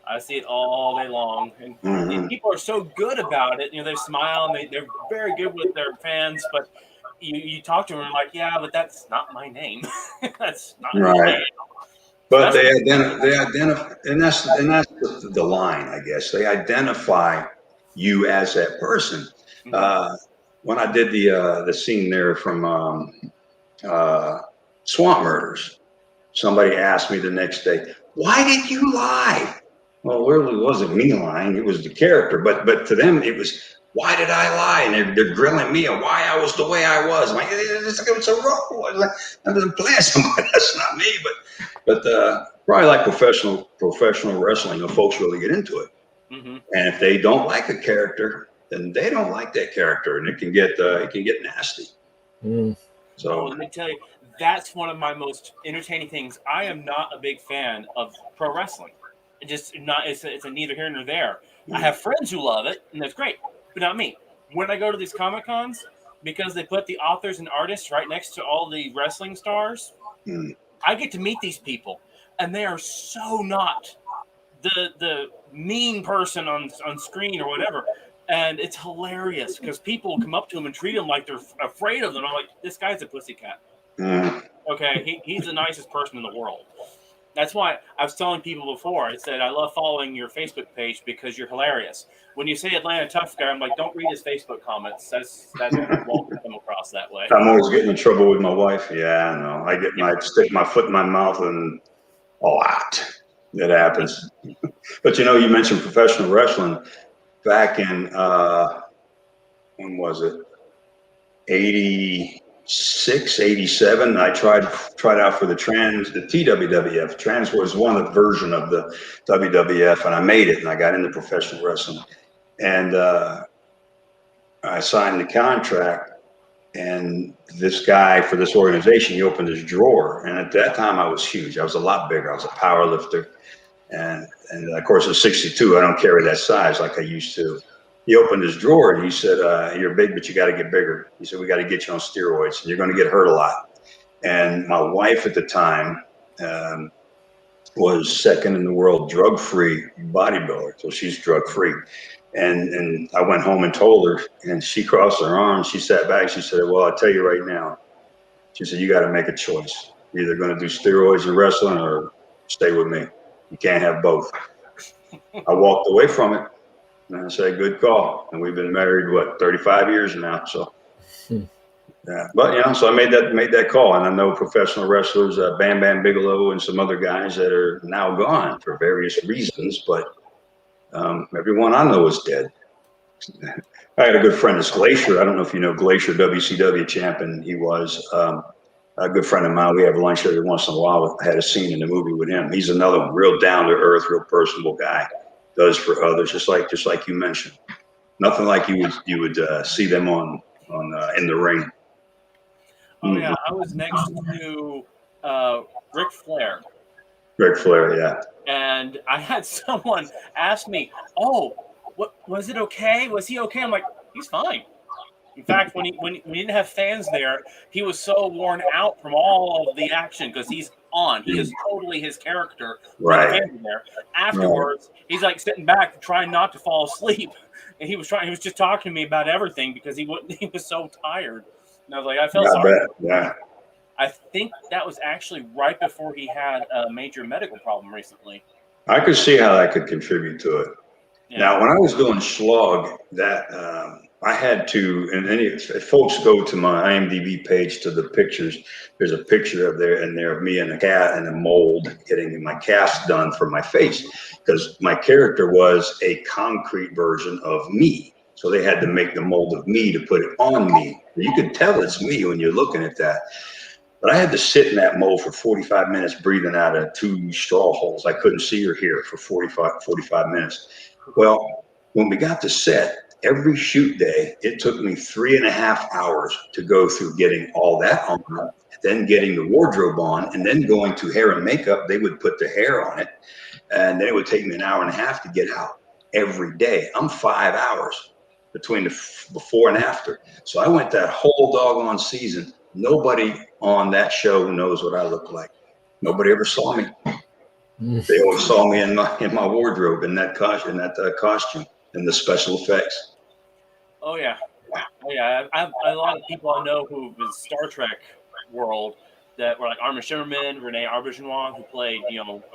I see it all day long. And people are so good about it. They smile and they're very good with their fans. But you talk to them and like, yeah, but that's not my name. That's not my name. But they identify, and that's the line, I guess. They identify you as that person. When I did the scene there from Swamp Murders, somebody asked me the next day, why did you lie? Well, it really wasn't me lying. It was the character. But to them, it was, why did I lie? And they're grilling me on why I was the way I was. I'm like, it's a role. I'm just playing somebody. That's not me. But probably like professional wrestling, folks really get into it. And if they don't like a character, then they don't like that character, and it can get nasty. So let me tell you, that's one of my most entertaining things. I am not a big fan of pro wrestling. It's a neither here nor there. I have friends who love it, and that's great, but not me. When I go to these Comic Cons, because they put the authors and artists right next to all the wrestling stars, I get to meet these people, and they are so not the mean person on screen or whatever. And it's hilarious because people come up to him and treat him like they're afraid of them. I'm like, this guy's a pussycat. Okay, he's the nicest person in the world. That's why I was telling people before, I said, I love following your Facebook page because you're hilarious. When you say Atlanta Tough Guy, I'm like, don't read his Facebook comments. That won't come across that way. I'm always getting in trouble with my wife. Yeah, I know. I stick my foot in my mouth and a lot. It happens. But you mentioned professional wrestling. Back in, when was it? 86, 87. I tried out for the TWWF. Trans was one version of the WWF, and I made it, and I got into professional wrestling. And I signed the contract, and this guy for this organization, he opened his drawer, and at that time I was huge. I was a lot bigger. I was a power lifter, and of course at 62, I don't carry that size like I used to. he opened his drawer and he said, "You're big, but you got to get bigger." He said, "We got to get you on steroids, and you're going to get hurt a lot." And my wife at the time was second in the world drug-free bodybuilder, so she's drug-free. And I went home and told her, and she crossed her arms. She sat back. She said, "Well, I'll tell you right now." She said, "You got to make a choice. You're either going to do steroids and wrestling or stay with me. You can't have both." I walked away from it, and I said, "Good call." And we've been married, 35 years now. So, yeah. But so I made that call, and I know professional wrestlers, Bam Bam Bigelow, and some other guys that are now gone for various reasons. But everyone I know is dead. I had a good friend, this Glacier. I don't know if you know Glacier, WCW champion. He was a good friend of mine. We have lunch every once in a while. I had a scene in the movie with him. He's another one, real down to earth, real personable guy. Does for others, just like you mentioned. Nothing like you would see them on in the ring. Oh yeah, I was next to Ric Flair. Ric Flair, yeah. And I had someone ask me, "Oh, what was it okay? Was he okay?" I'm like, "He's fine." In fact, when he didn't have fans there, he was so worn out from all of the action because he's on. He is totally his character when the fans are there. Afterwards, he's like sitting back trying not to fall asleep, and he was just talking to me about everything because he was so tired. And I was like, I felt sorry. Yeah. I think that was actually right before he had a major medical problem recently. I could see how that could contribute to it. Yeah. Now, when I was doing Slog, that I had to, and if folks go to my IMDb page to the pictures, there's a picture of me and a cat and a mold getting my cast done for my face because my character was a concrete version of me. So they had to make the mold of me to put it on me. You could tell it's me when you're looking at that. But I had to sit in that mold for 45 minutes, breathing out of 2 straw holes. I couldn't see or hear for 45 minutes. Well, when we got to set, every shoot day, it took me 3.5 hours to go through getting all that on, then getting the wardrobe on, and then going to hair and makeup. They would put the hair on it, and then it would take me 1.5 hours to get out every day. I'm 5 hours between the before and after. So I went that whole doggone season. Nobody on that show knows what I look like. Nobody ever saw me. They always saw me in my wardrobe, in that costume, and the special effects. Oh yeah. I have a lot of people I know who in Star Trek world that were like Armin Shimmerman, Renee Auberjonois, who played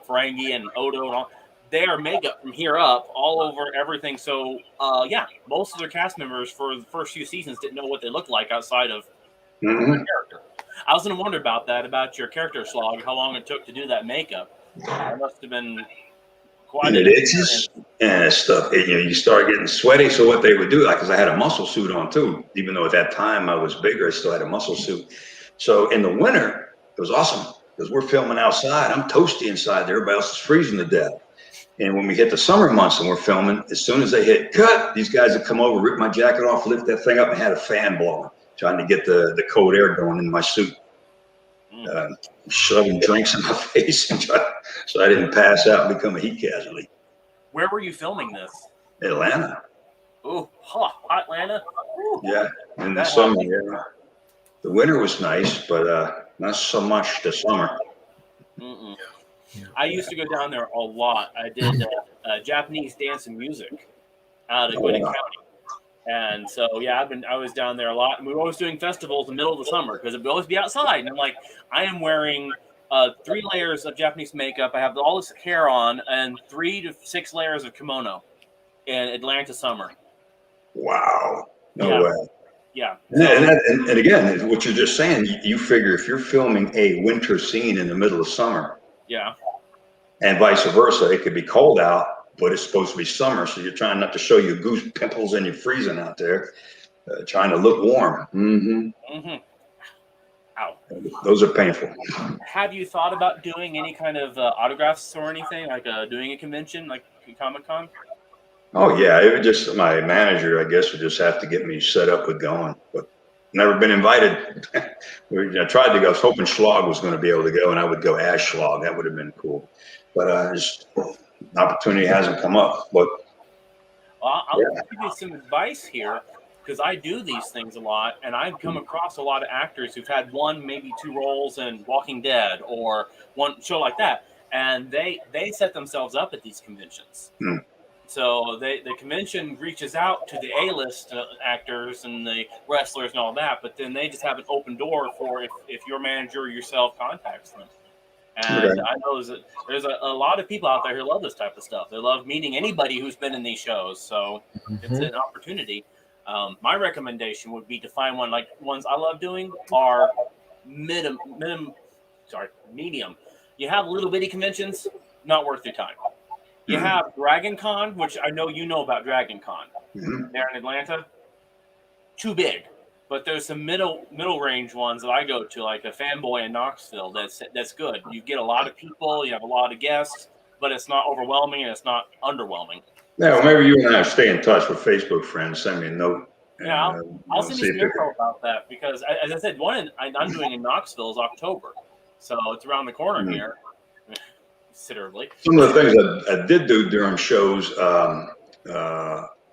Ferengi and Odo and all. They are makeup from here up all over everything. So most of their cast members for the first few seasons didn't know what they looked like outside of their character. I was going to wonder about your character, Slog, how long it took to do that makeup. It must have been quite. And it itches and stuff. You start getting sweaty. So what they would do, because I had a muscle suit on too, even though at that time I was bigger, I still had a muscle suit. So in the winter, it was awesome because we're filming outside. I'm toasty inside there. Everybody else is freezing to death. And when we hit the summer months and we're filming, as soon as they hit cut, these guys would come over, rip my jacket off, lift that thing up, and had a fan blowing, trying to get the cold air going in my suit. Shoving drinks in my face so I didn't pass out and become a heat casualty. Where were you filming this? Atlanta. Oh, hot Atlanta. Ooh. Yeah, in the summer. Yeah. The winter was nice, but not so much the summer. Mm-mm. I used to go down there a lot. I did Japanese dance and music out of Gwinnett County. And so, I was down there a lot. And we were always doing festivals in the middle of the summer because it would always be outside. And I'm like, I am wearing 3 layers of Japanese makeup. I have all this hair on and 3 to 6 layers of kimono in Atlanta summer. Wow. No way. Yeah. And again, what you're just saying, you figure if you're filming a winter scene in the middle of summer. Yeah. And vice versa, it could be cold out, but it's supposed to be summer, so you're trying not to show your goose pimples and you're freezing out there, trying to look warm. Mm-hmm. Mm-hmm. Ow. Those are painful. Have you thought about doing any kind of autographs or anything, like doing a convention, like Comic-Con? Oh, yeah. It would just, my manager, I guess, would just have to get me set up with going, but never been invited. I tried to go. I was hoping Schlog was going to be able to go, and I would go as Schlog. That would have been cool. But just opportunity hasn't come up. But I'll give you some advice here because I do these things a lot, and I've come across a lot of actors who've had one, maybe two roles in Walking Dead or one show like that, and they set themselves up at these conventions. Hmm. So the convention reaches out to the A-list actors and the wrestlers and all that, but then they just have an open door for if your manager or yourself contacts them. And Okay. I know there's a lot of people out there who love this type of stuff. They love meeting anybody who's been in these shows. So it's an opportunity. My recommendation would be to find one like ones I love doing are medium. You have little bitty conventions, not worth your time. You have Dragon Con, which I know you know about Dragon Con there in Atlanta. Too big. But there's some middle range ones that I go to, like a Fanboy in Knoxville. That's good. You get a lot of people, you have a lot of guests, but it's not overwhelming and it's not underwhelming. Yeah, well, maybe you and I stay in touch with Facebook friends. Send me a note. Yeah, I'll send you some if info about that because, as I said, one I'm doing in Knoxville is October, so it's around the corner here, considerably. Some of the things I did do during shows,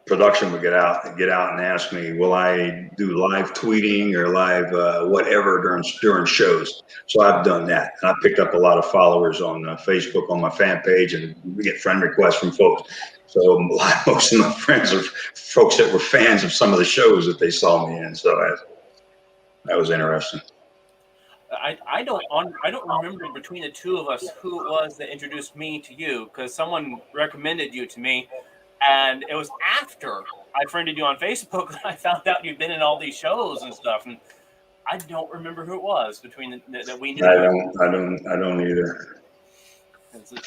production would get out and ask me, will I do live tweeting or live whatever during shows? So I've done that. And I picked up a lot of followers on Facebook on my fan page, and we get friend requests from folks. So most of my friends are folks that were fans of some of the shows that they saw me in. So that was interesting. I don't remember between the two of us who it was that introduced me to you, because someone recommended you to me, and it was after I friended you on Facebook that I found out you'd been in all these shows and stuff, and I don't remember who it was between that we knew. I don't either.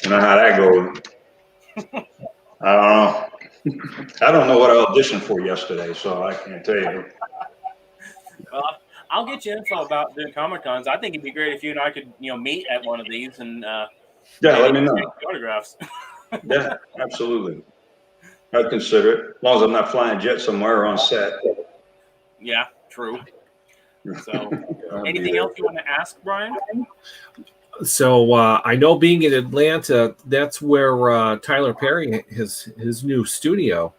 You know how that goes. I don't know. I don't know what I auditioned for yesterday, so I can't tell you. Well, I'll get you info about doing Comic Cons. I think it'd be great if you and I could, meet at one of these and let me know. Autographs. Yeah, absolutely. I'd consider it, as long as I'm not flying jet somewhere or on set. Yeah, true. So, anything else you want to ask, Brian? So I know being in Atlanta, that's where Tyler Perry his new studio,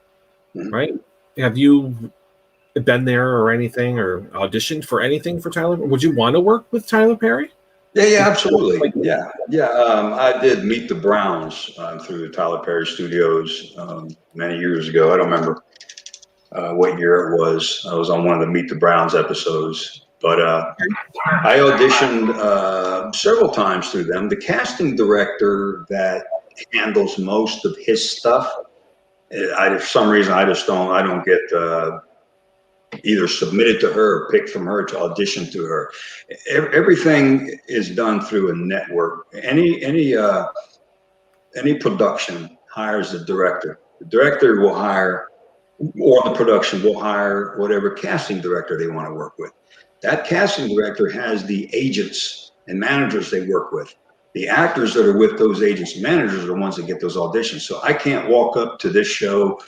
right? Have you been there or anything, or auditioned for anything for Tyler? Would you want to work with Tyler Perry? Yeah, absolutely. Yeah. I did Meet the Browns through the Tyler Perry Studios many years ago. I don't remember what year it was. I was on one of the Meet the Browns episodes. But I auditioned several times through them. The casting director that handles most of his stuff, for some reason, I don't get either submitted to her or picked from her to audition to her. Everything is done through a network. Any production hires a director. The director will hire, or the production will hire whatever casting director they want to work with. That casting director has the agents and managers they work with. The actors that are with those agents and managers are the ones that get those auditions. So I can't walk up to this show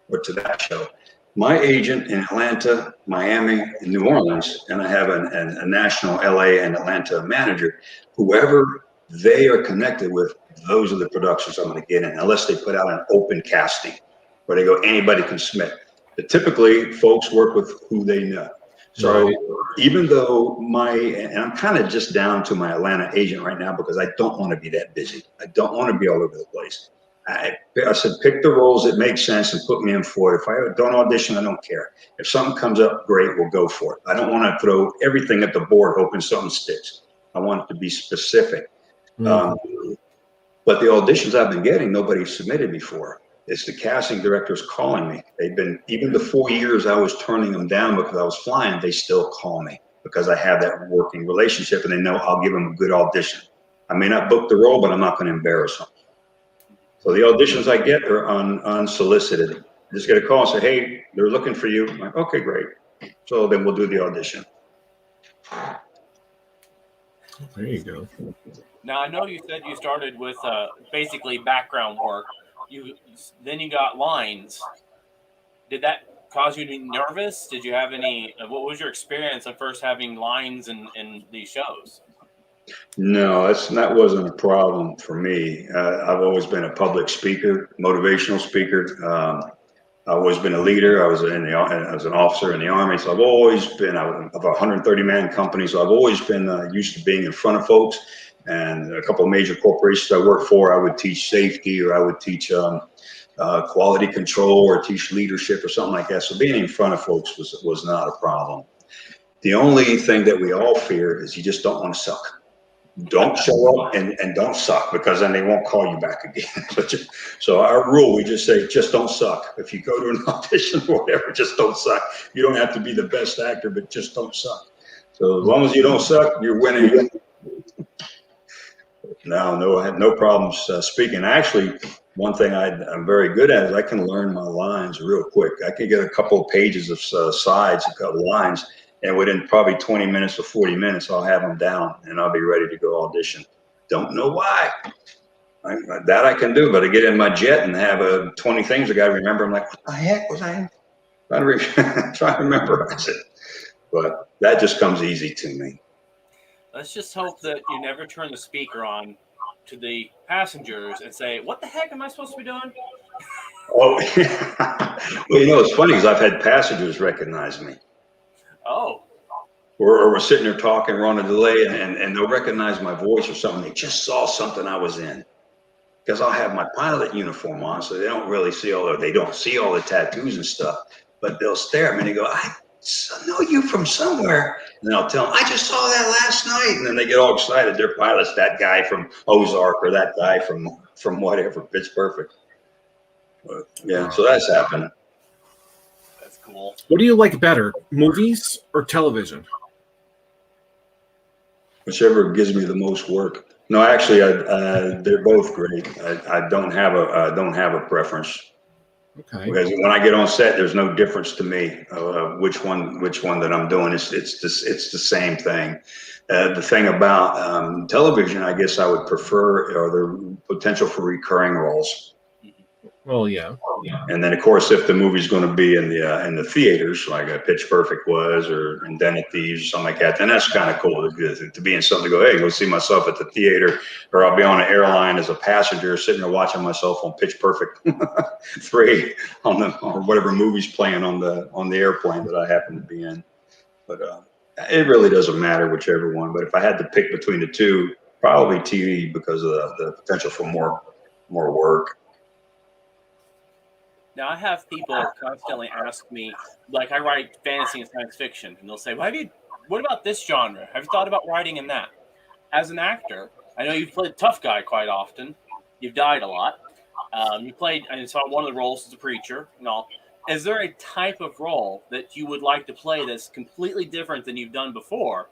or to that show. My agent in Atlanta, Miami, and New Orleans, and I have a national LA and Atlanta manager, whoever they are connected with, those are the productions I'm going to get in, unless they put out an open casting where they go, anybody can submit. But typically, folks work with who they know. So even though and I'm kind of just down to my Atlanta agent right now because I don't want to be that busy. I don't want to be all over the place. I said, pick the roles that make sense and put me in for it. If I don't audition, I don't care. If something comes up, great, we'll go for it. I don't want to throw everything at the board hoping something sticks. I want it to be specific. But the auditions I've been getting, nobody submitted me for. It's the casting directors calling me. They've been, even the 4 years I was turning them down because I was flying, they still call me because I have that working relationship and they know I'll give them a good audition. I may not book the role, but I'm not going to embarrass them. So the auditions I get are unsolicited. I just get a call and say, hey, they're looking for you. I'm like, okay, great. So then we'll do the audition. There you go. Now, I know you said you started with basically background work. Then you got lines. Did that cause you to be nervous? Did you have any? What was your experience of first having lines in these shows? No, that wasn't a problem for me. I've always been a public speaker, motivational speaker. I've always been a leader. I was an officer in the Army, so I've always been of a 130-man company. So I've always been used to being in front of folks. And a couple of major corporations I worked for, I would teach safety, or I would teach quality control, or teach leadership, or something like that. So being in front of folks was not a problem. The only thing that we all fear is you just don't want to suck. Don't show up and don't suck, because then they won't call you back again. So our rule, we just say, just don't suck. If you go to an audition or whatever, just don't suck. You don't have to be the best actor, but just don't suck. So as long as you don't suck, you're winning. No, I have no problems speaking. Actually, one thing I'm very good at is I can learn my lines real quick. I can get a couple of pages of sides, a couple of lines, and within probably 20 minutes or 40 minutes, I'll have them down and I'll be ready to go audition. Don't know why. That I can do, but I get in my jet and have 20 things I got to remember. I'm like, what the heck was I trying to memorize it? But that just comes easy to me. Let's just hope that you never turn the speaker on to the passengers and say, what the heck am I supposed to be doing? Oh, well, it's funny because I've had passengers recognize me. Oh. Or we're sitting there talking, we're on a delay, and they'll recognize my voice or something. They just saw something I was in. Because I'll have my pilot uniform on, so they don't really see they don't see all the tattoos and stuff, but they'll stare at me and they go, I know you from somewhere. And then I'll tell them, I just saw that last night. And then they get all excited. They're pilots, that guy from Ozark or that guy from whatever, Pitch Perfect. But, yeah, so that's happened. That's cool. What do you like better, movies or television? Whichever gives me the most work. No, actually, they're both great. I don't have a preference. Okay. Because when I get on set, there's no difference to me which one that I'm doing. It's the same thing. The thing about television, I guess I would prefer, are the potential for recurring roles. Well, yeah. And then, of course, if the movie's going to be in the theaters, like a Pitch Perfect was, or in Den of Thieves, or something like that, then that's kind of cool to be in something. To go, hey, go see myself at the theater, or I'll be on an airline as a passenger, sitting there watching myself on Pitch Perfect 3 or whatever movie's playing on the airplane that I happen to be in. But it really doesn't matter whichever one. But if I had to pick between the two, probably TV, because of the potential for more work. Now, I have people constantly ask me, like, I write fantasy and science fiction, and they'll say, what about this genre? Have you thought about writing in that? As an actor, I know you've played tough guy quite often. You've died a lot. You played, and saw one of the roles as a preacher and all. Is there a type of role that you would like to play that's completely different than you've done before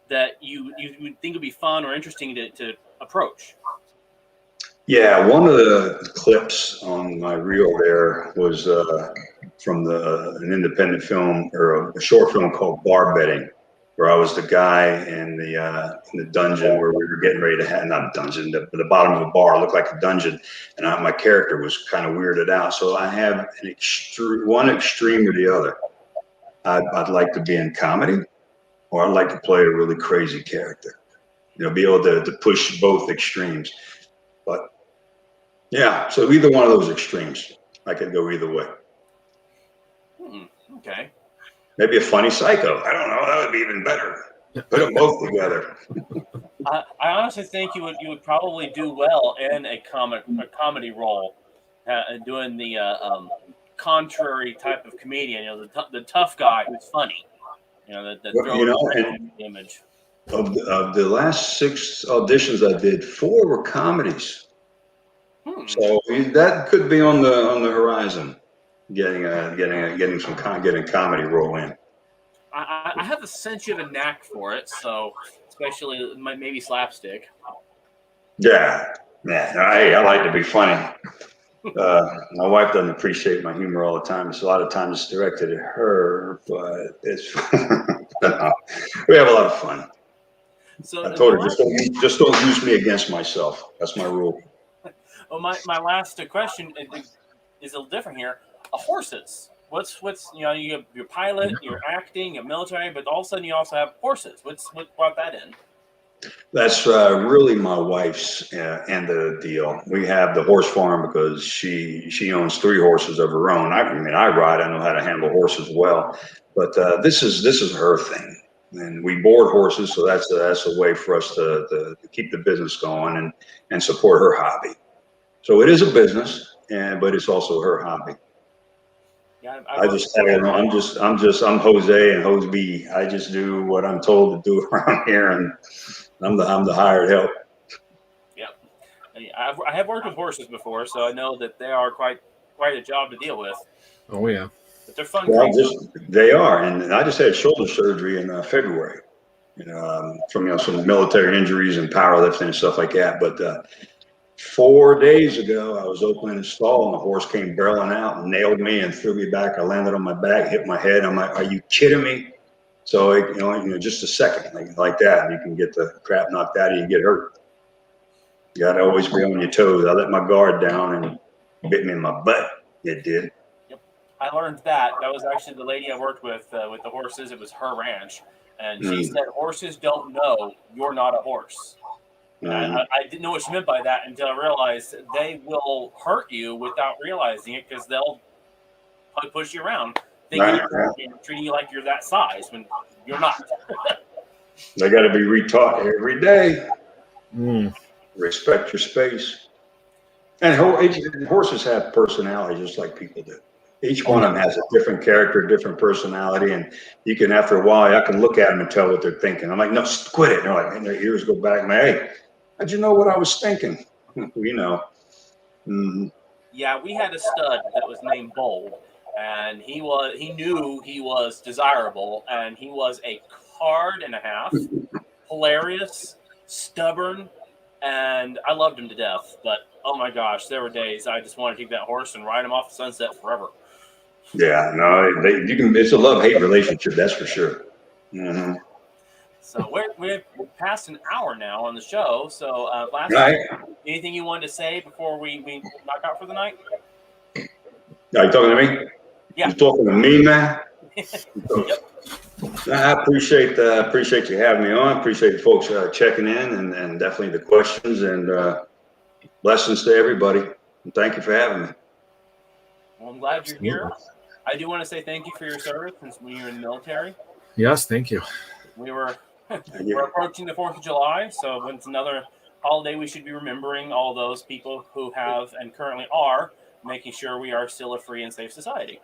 that you would think would be fun or interesting to approach? Yeah, one of the clips on my reel there was from an independent film, or a short film called Bar Betting, where I was the guy in the dungeon where we were getting ready to have, not a dungeon, the bottom of a bar looked like a dungeon, and my character was kind of weirded out. So I have one extreme or the other. I'd like to be in comedy, or I'd like to play a really crazy character. Be able to push both extremes. But yeah, so either one of those extremes, I could go either way. Okay. Maybe a funny psycho. I don't know. That would be even better. Put them both together. I honestly think you would probably do well in a comedy role, doing the contrary type of comedian. The tough guy who's funny. The image. Of the last 6 auditions I did, 4 were comedies. So that could be on the horizon, getting comedy roll in. I have a sense you have a knack for it, so especially maybe slapstick. Yeah, I like to be funny. My wife doesn't appreciate my humor all the time. It's a lot of times it's directed at her, but it's we have a lot of fun. So I told her just don't use me against myself. That's my rule. Well, my last question is a little different here. Horses. What's you have your pilot, your acting, your military, but all of a sudden you also have horses. What brought that in? That's really my wife's end of the deal. We have the horse farm because she owns 3 horses of her own. I mean, I ride. I know how to handle horses well, but this is her thing. And we board horses, so that's a way for us to keep the business going and support her hobby. So it is a business, but it's also her hobby. Yeah, I'm Jose and Jose B. I just do what I'm told to do around here, and I'm the hired help. Yep. I have worked with horses before, so I know that they are quite a job to deal with. Oh yeah. But they're fun. Well, they are, and I just had shoulder surgery in February. From some military injuries and powerlifting and stuff like that. But 4 days ago, I was opening a stall and the horse came barreling out and nailed me and threw me back. I landed on my back, hit my head. I'm like, "Are you kidding me?" So just a second like that, and you can get the crap knocked out of you and get hurt. You got to always be on your toes. I let my guard down and bit me in my butt. It did. Yep, I learned that. That was actually the lady I worked with the horses. It was her ranch. And she said, horses don't know you're not a horse. And I didn't know what she meant by that until I realized they will hurt you without realizing it because they'll push you around, thinking you're treating you like you're that size when you're not. They got to be retaught every day. Mm. Respect your space. And horses have personality just like people do. Each one of them has a different character, different personality, and you can, after a while, I can look at them and tell what they're thinking. I'm like, "No, quit it." And they're like, and their ears go back. I'm like, "Hey, how'd you know what I was thinking?" Mm-hmm. Yeah, we had a stud that was named Bold, and he knew he was desirable, and he was a card and a half, hilarious, stubborn, and I loved him to death. But oh my gosh, there were days I just wanted to take that horse and ride him off the sunset forever. Yeah, no, you can. It's a love-hate relationship, that's for sure. Mm-hmm. So we're past an hour now on the show. So last anything you wanted to say before we knock out for the night? Are you talking to me? Yeah. You talking to me, man? Yep. I appreciate you having me on. Appreciate the folks checking in and definitely the questions, and blessings to everybody. And thank you for having me. Well, I'm glad you're here. I do want to say thank you for your service since we were in the military. Yes, thank you. We're approaching the 4th of July, so it's another holiday we should be remembering all those people who have and currently are making sure we are still a free and safe society.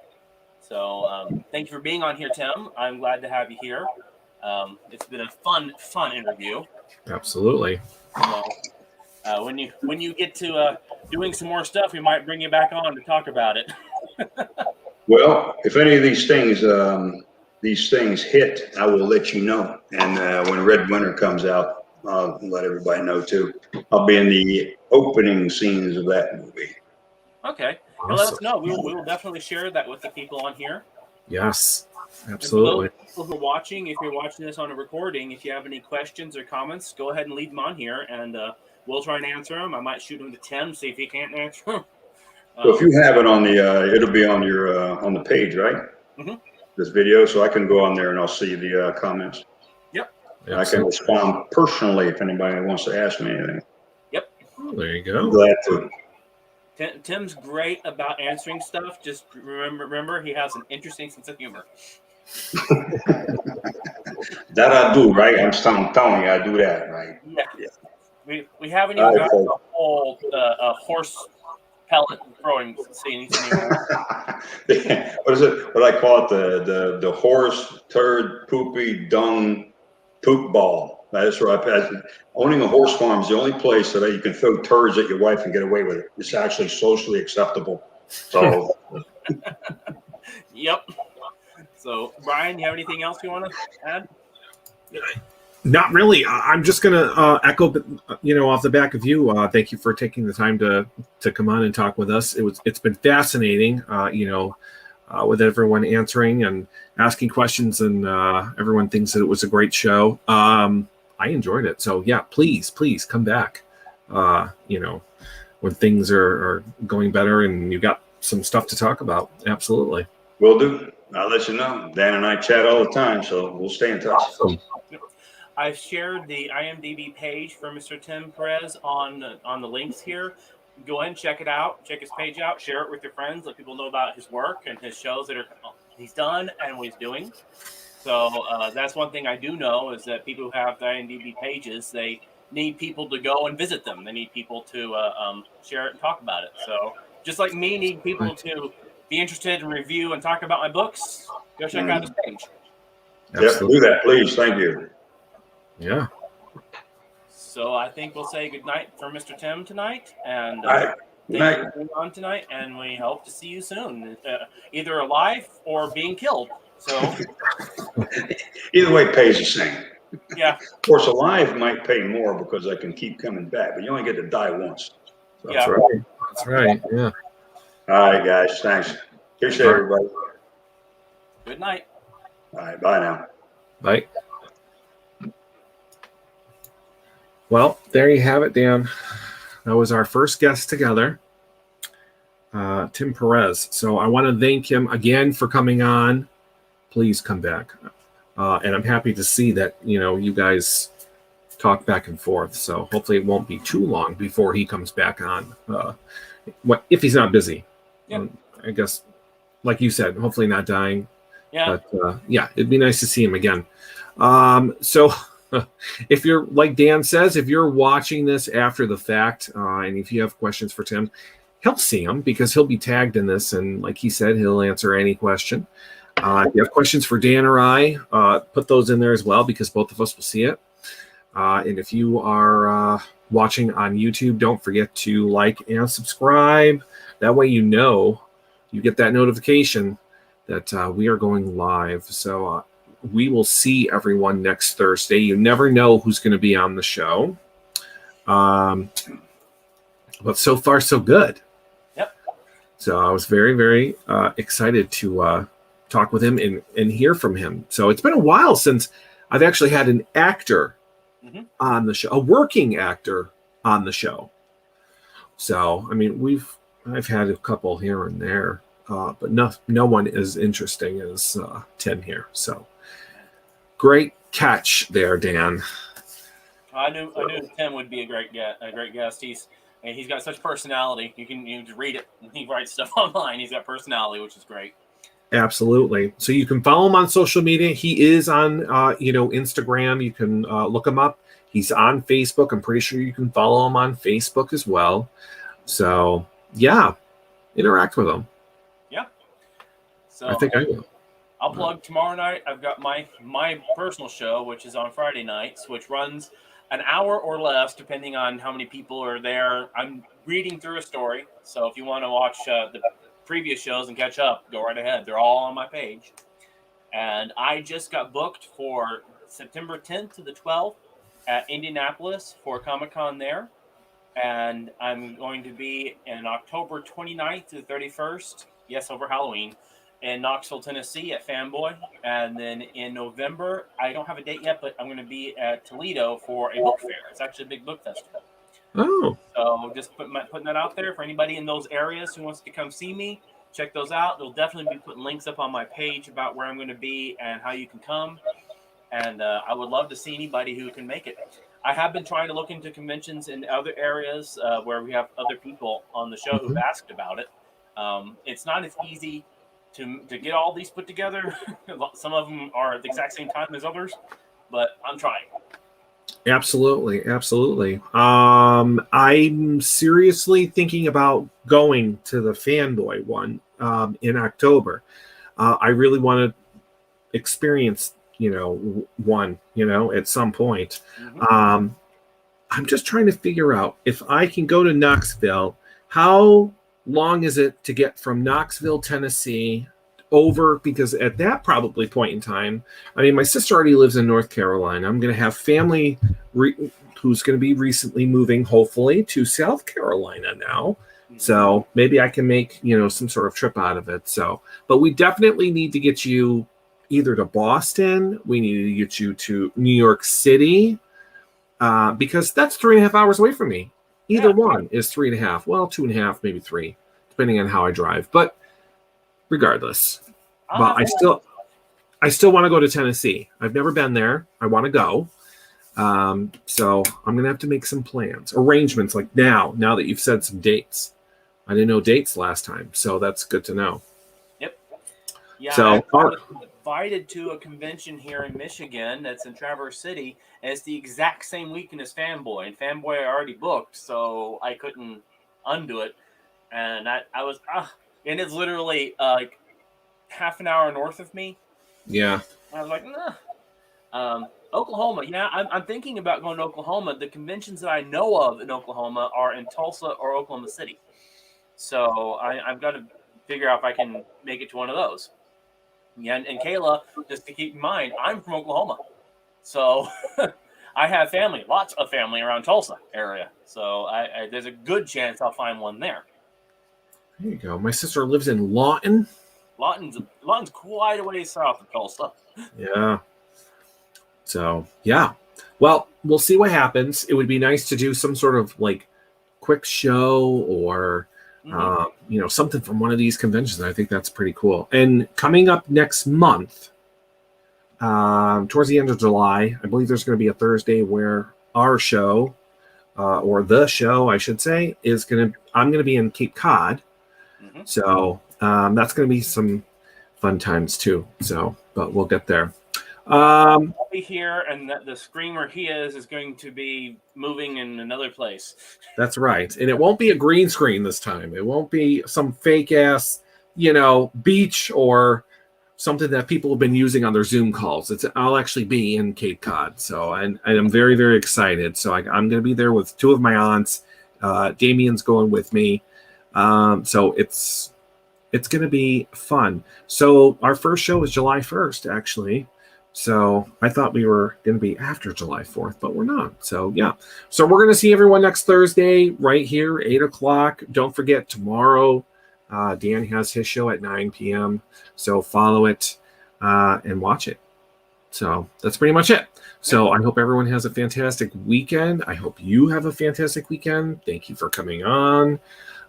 So thank you for being on here, Tim. I'm glad to have you here. It's been a fun interview. Absolutely. So, when you get to doing some more stuff, we might bring you back on to talk about it. Well, if any of these things hit, I will let you know. And when Red Winter comes out, I'll let everybody know too. I'll be in the opening scenes of that movie. Okay. Well, let us know. We will definitely share that with the people on here. Yes, absolutely. And for those people who are watching, if you're watching this on a recording, if you have any questions or comments, go ahead and leave them on here, and we'll try and answer them. I might shoot them to Tim, see if he can't answer them. So if you have it on it'll be on your on the page, right? Mm-hmm. This video, so I can go on there and I'll see the comments. Yep. I can respond personally if anybody wants to ask me anything. Yep. Oh, there you go. I'm glad to. Tim's great about answering stuff. Just remember, he has an interesting sense of humor. That I do, right? I'm telling you, I do that, right? Yeah. We haven't even got the whole horse pellet throwing scene anymore. What is it? What I call it? The horse turd poopy dung poop ball. That's right. Owning a horse farm is the only place that you can throw turds at your wife and get away with it. It's actually socially acceptable. So. Yep. So, Brian, you have anything else you want to add? Not really. I'm just going to echo, off the back of you. Thank you for taking the time to come on and talk with us. It's been fascinating, with everyone answering and asking questions, and everyone thinks that it was a great show. I enjoyed it. So yeah, please come back. When things are going better and you got some stuff to talk about. Absolutely. Will do. I'll let you know. Dan and I chat all the time, so we'll stay in touch. Awesome. I've shared the IMDb page for Mr. Tim Perez on the links here. Go ahead and check it out. Check his page out. Share it with your friends. Let people know about his work and his shows that he's done and what he's doing. So that's one thing I do know is that people who have the IMDb pages, they need people to go and visit them. They need people to share it and talk about it. So just like me, need people to be interested in review and talk about my books. Go check out his page. Yep, do that, please. Thank you. Yeah. So I think we'll say good night for Mr. Tim tonight, and All right. Good thank you night. for being on tonight. And we hope to see you soon, either alive or being killed. So Either way pays the same. yeah, Of course, alive might pay more because I can keep coming back, but you only get to die once. So. yeah. That's right. Yeah. All right, guys. Thanks. Appreciate everybody. Good night. All right. Bye now. Bye. Well, there you have it, Dan. That was our first guest together, Tim Perez. So I want to thank him again for coming on. Please come back. And I'm happy to see that, you guys talk back and forth. So hopefully it won't be too long before he comes back on. If he's not busy. Yep. I guess, like you said, hopefully not dying. Yeah. But yeah, it'd be nice to see him again. So if you're, like Dan says, if you're watching this after the fact, and if you have questions for Tim, he'll see them because he'll be tagged in this. And like he said, he'll answer any question. If you have questions for Dan or I, put those in there as well because both of us will see it. And if you are watching on YouTube, don't forget to like and subscribe. That way you get that notification that we are going live. So we will see everyone next Thursday. You never know who's going to be on the show. But so far, so good. Yep. So I was very, very excited to talk with him and hear from him. So it's been a while since I've actually had an actor on the show, a working actor on the show. So, I mean, I've had a couple here and there, but no one as interesting as Tim here. So great catch there, Dan. I knew Tim would be a great guest. He's got such personality. You just read it. He writes stuff online. He's got personality, which is great. Absolutely. So you can follow him on social media. He is on, Instagram. You can look him up. He's on Facebook. I'm pretty sure you can follow him on Facebook as well. So yeah, interact with him. Yeah. So I think I will. I'll plug tomorrow night. I've got my personal show, which is on Friday nights, which runs an hour or less, depending on how many people are there. I'm reading through a story. So if you want to watch the previous shows and catch up, go right ahead. They're all on my page. And I just got booked for September 10th to the 12th at Indianapolis for Comic-Con there. And I'm going to be in October 29th to the 31st, yes, over Halloween, in Knoxville, Tennessee at Fanboy. And then in November, I don't have a date yet, but I'm going to be at Toledo for a book fair. It's actually a big book festival. Oh. So just putting that out there for anybody in those areas who wants to come see me. Check those out. They'll definitely be putting links up on my page about where I'm going to be and how you can come. And I would love to see anybody who can make it. I have been trying to look into conventions in other areas where we have other people on the show who've asked about it. It's not as easy to get all these put together. Some of them are at the exact same time as others, but I'm trying. Absolutely. I'm seriously thinking about going to the Fanboy one in October. I really want to experience, one, at some point. I'm just trying to figure out if I can go to Knoxville, how long is it to get from Knoxville, Tennessee over, because at that probably point in time, I mean, my sister already lives in North Carolina. I'm going to have family who's going to be recently moving, hopefully, to South Carolina now. So maybe I can make, some sort of trip out of it. So, but we definitely need to get you either to Boston. We need to get you to New York City, because that's 3.5 hours away from me. Either one is 3.5. Well, 2.5, maybe 3, depending on how I drive. But regardless, but I still want to go to Tennessee. I've never been there. I want to go. So I'm gonna have to make some plans, arrangements, like now that you've said some dates. I didn't know dates last time, so that's good to know. Yep. Yeah, So, I was invited to a convention here in Michigan that's in Traverse City, and it's the exact same weekend as Fanboy. And Fanboy I already booked, so I couldn't undo it. And I was and it's literally like half an hour north of me. yeah. I was like, nah. Oklahoma, yeah, I'm thinking about going to Oklahoma. The conventions that I know of in Oklahoma are in Tulsa or Oklahoma City. So I've got to figure out if I can make it to one of those. Yeah, and Kayla, just to keep in mind, I'm from Oklahoma. So I have family, lots of family around Tulsa area. So there's a good chance I'll find one there. There you go. My sister lives in Lawton. Lawton's quite a ways south of Tulsa. Yeah. So, yeah. Well, we'll see what happens. It would be nice to do some sort of like quick show or something from one of these conventions. I think that's pretty cool. And coming up next month, towards the end of July, I believe there's going to be a Thursday where our show, or the show, I should say, I'm going to be in Cape Cod. Mm-hmm. So that's going to be some fun times too. So, but we'll get there. I'll be here, and the screen where he is going to be moving in another place. That's right. And it won't be a green screen this time. It won't be some fake ass, beach or something that people have been using on their Zoom calls. I'll actually be in Cape Cod. So, and I'm very, very excited. So I'm going to be there with two of my aunts. Damien's going with me. So it's going to be fun. So our first show is July 1st, actually. So I thought we were going to be after July 4th, but we're not. So yeah. So we're going to see everyone next Thursday right here, 8 o'clock. Don't forget tomorrow, Dan has his show at 9 p.m. So follow it and watch it. So that's pretty much it. So I hope everyone has a fantastic weekend. I hope you have a fantastic weekend. Thank you for coming on.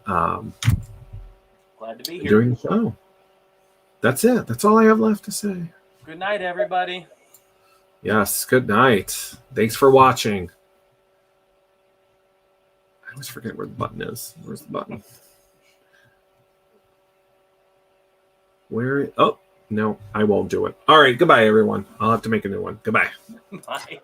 Glad to be here. During the show. That's it. That's all I have left to say. Good night, everybody. Yes, good night. Thanks for watching. I always forget where the button is. Where's the button? Oh, no, I won't do it. All right, goodbye, everyone. I'll have to make a new one. Goodbye. Bye.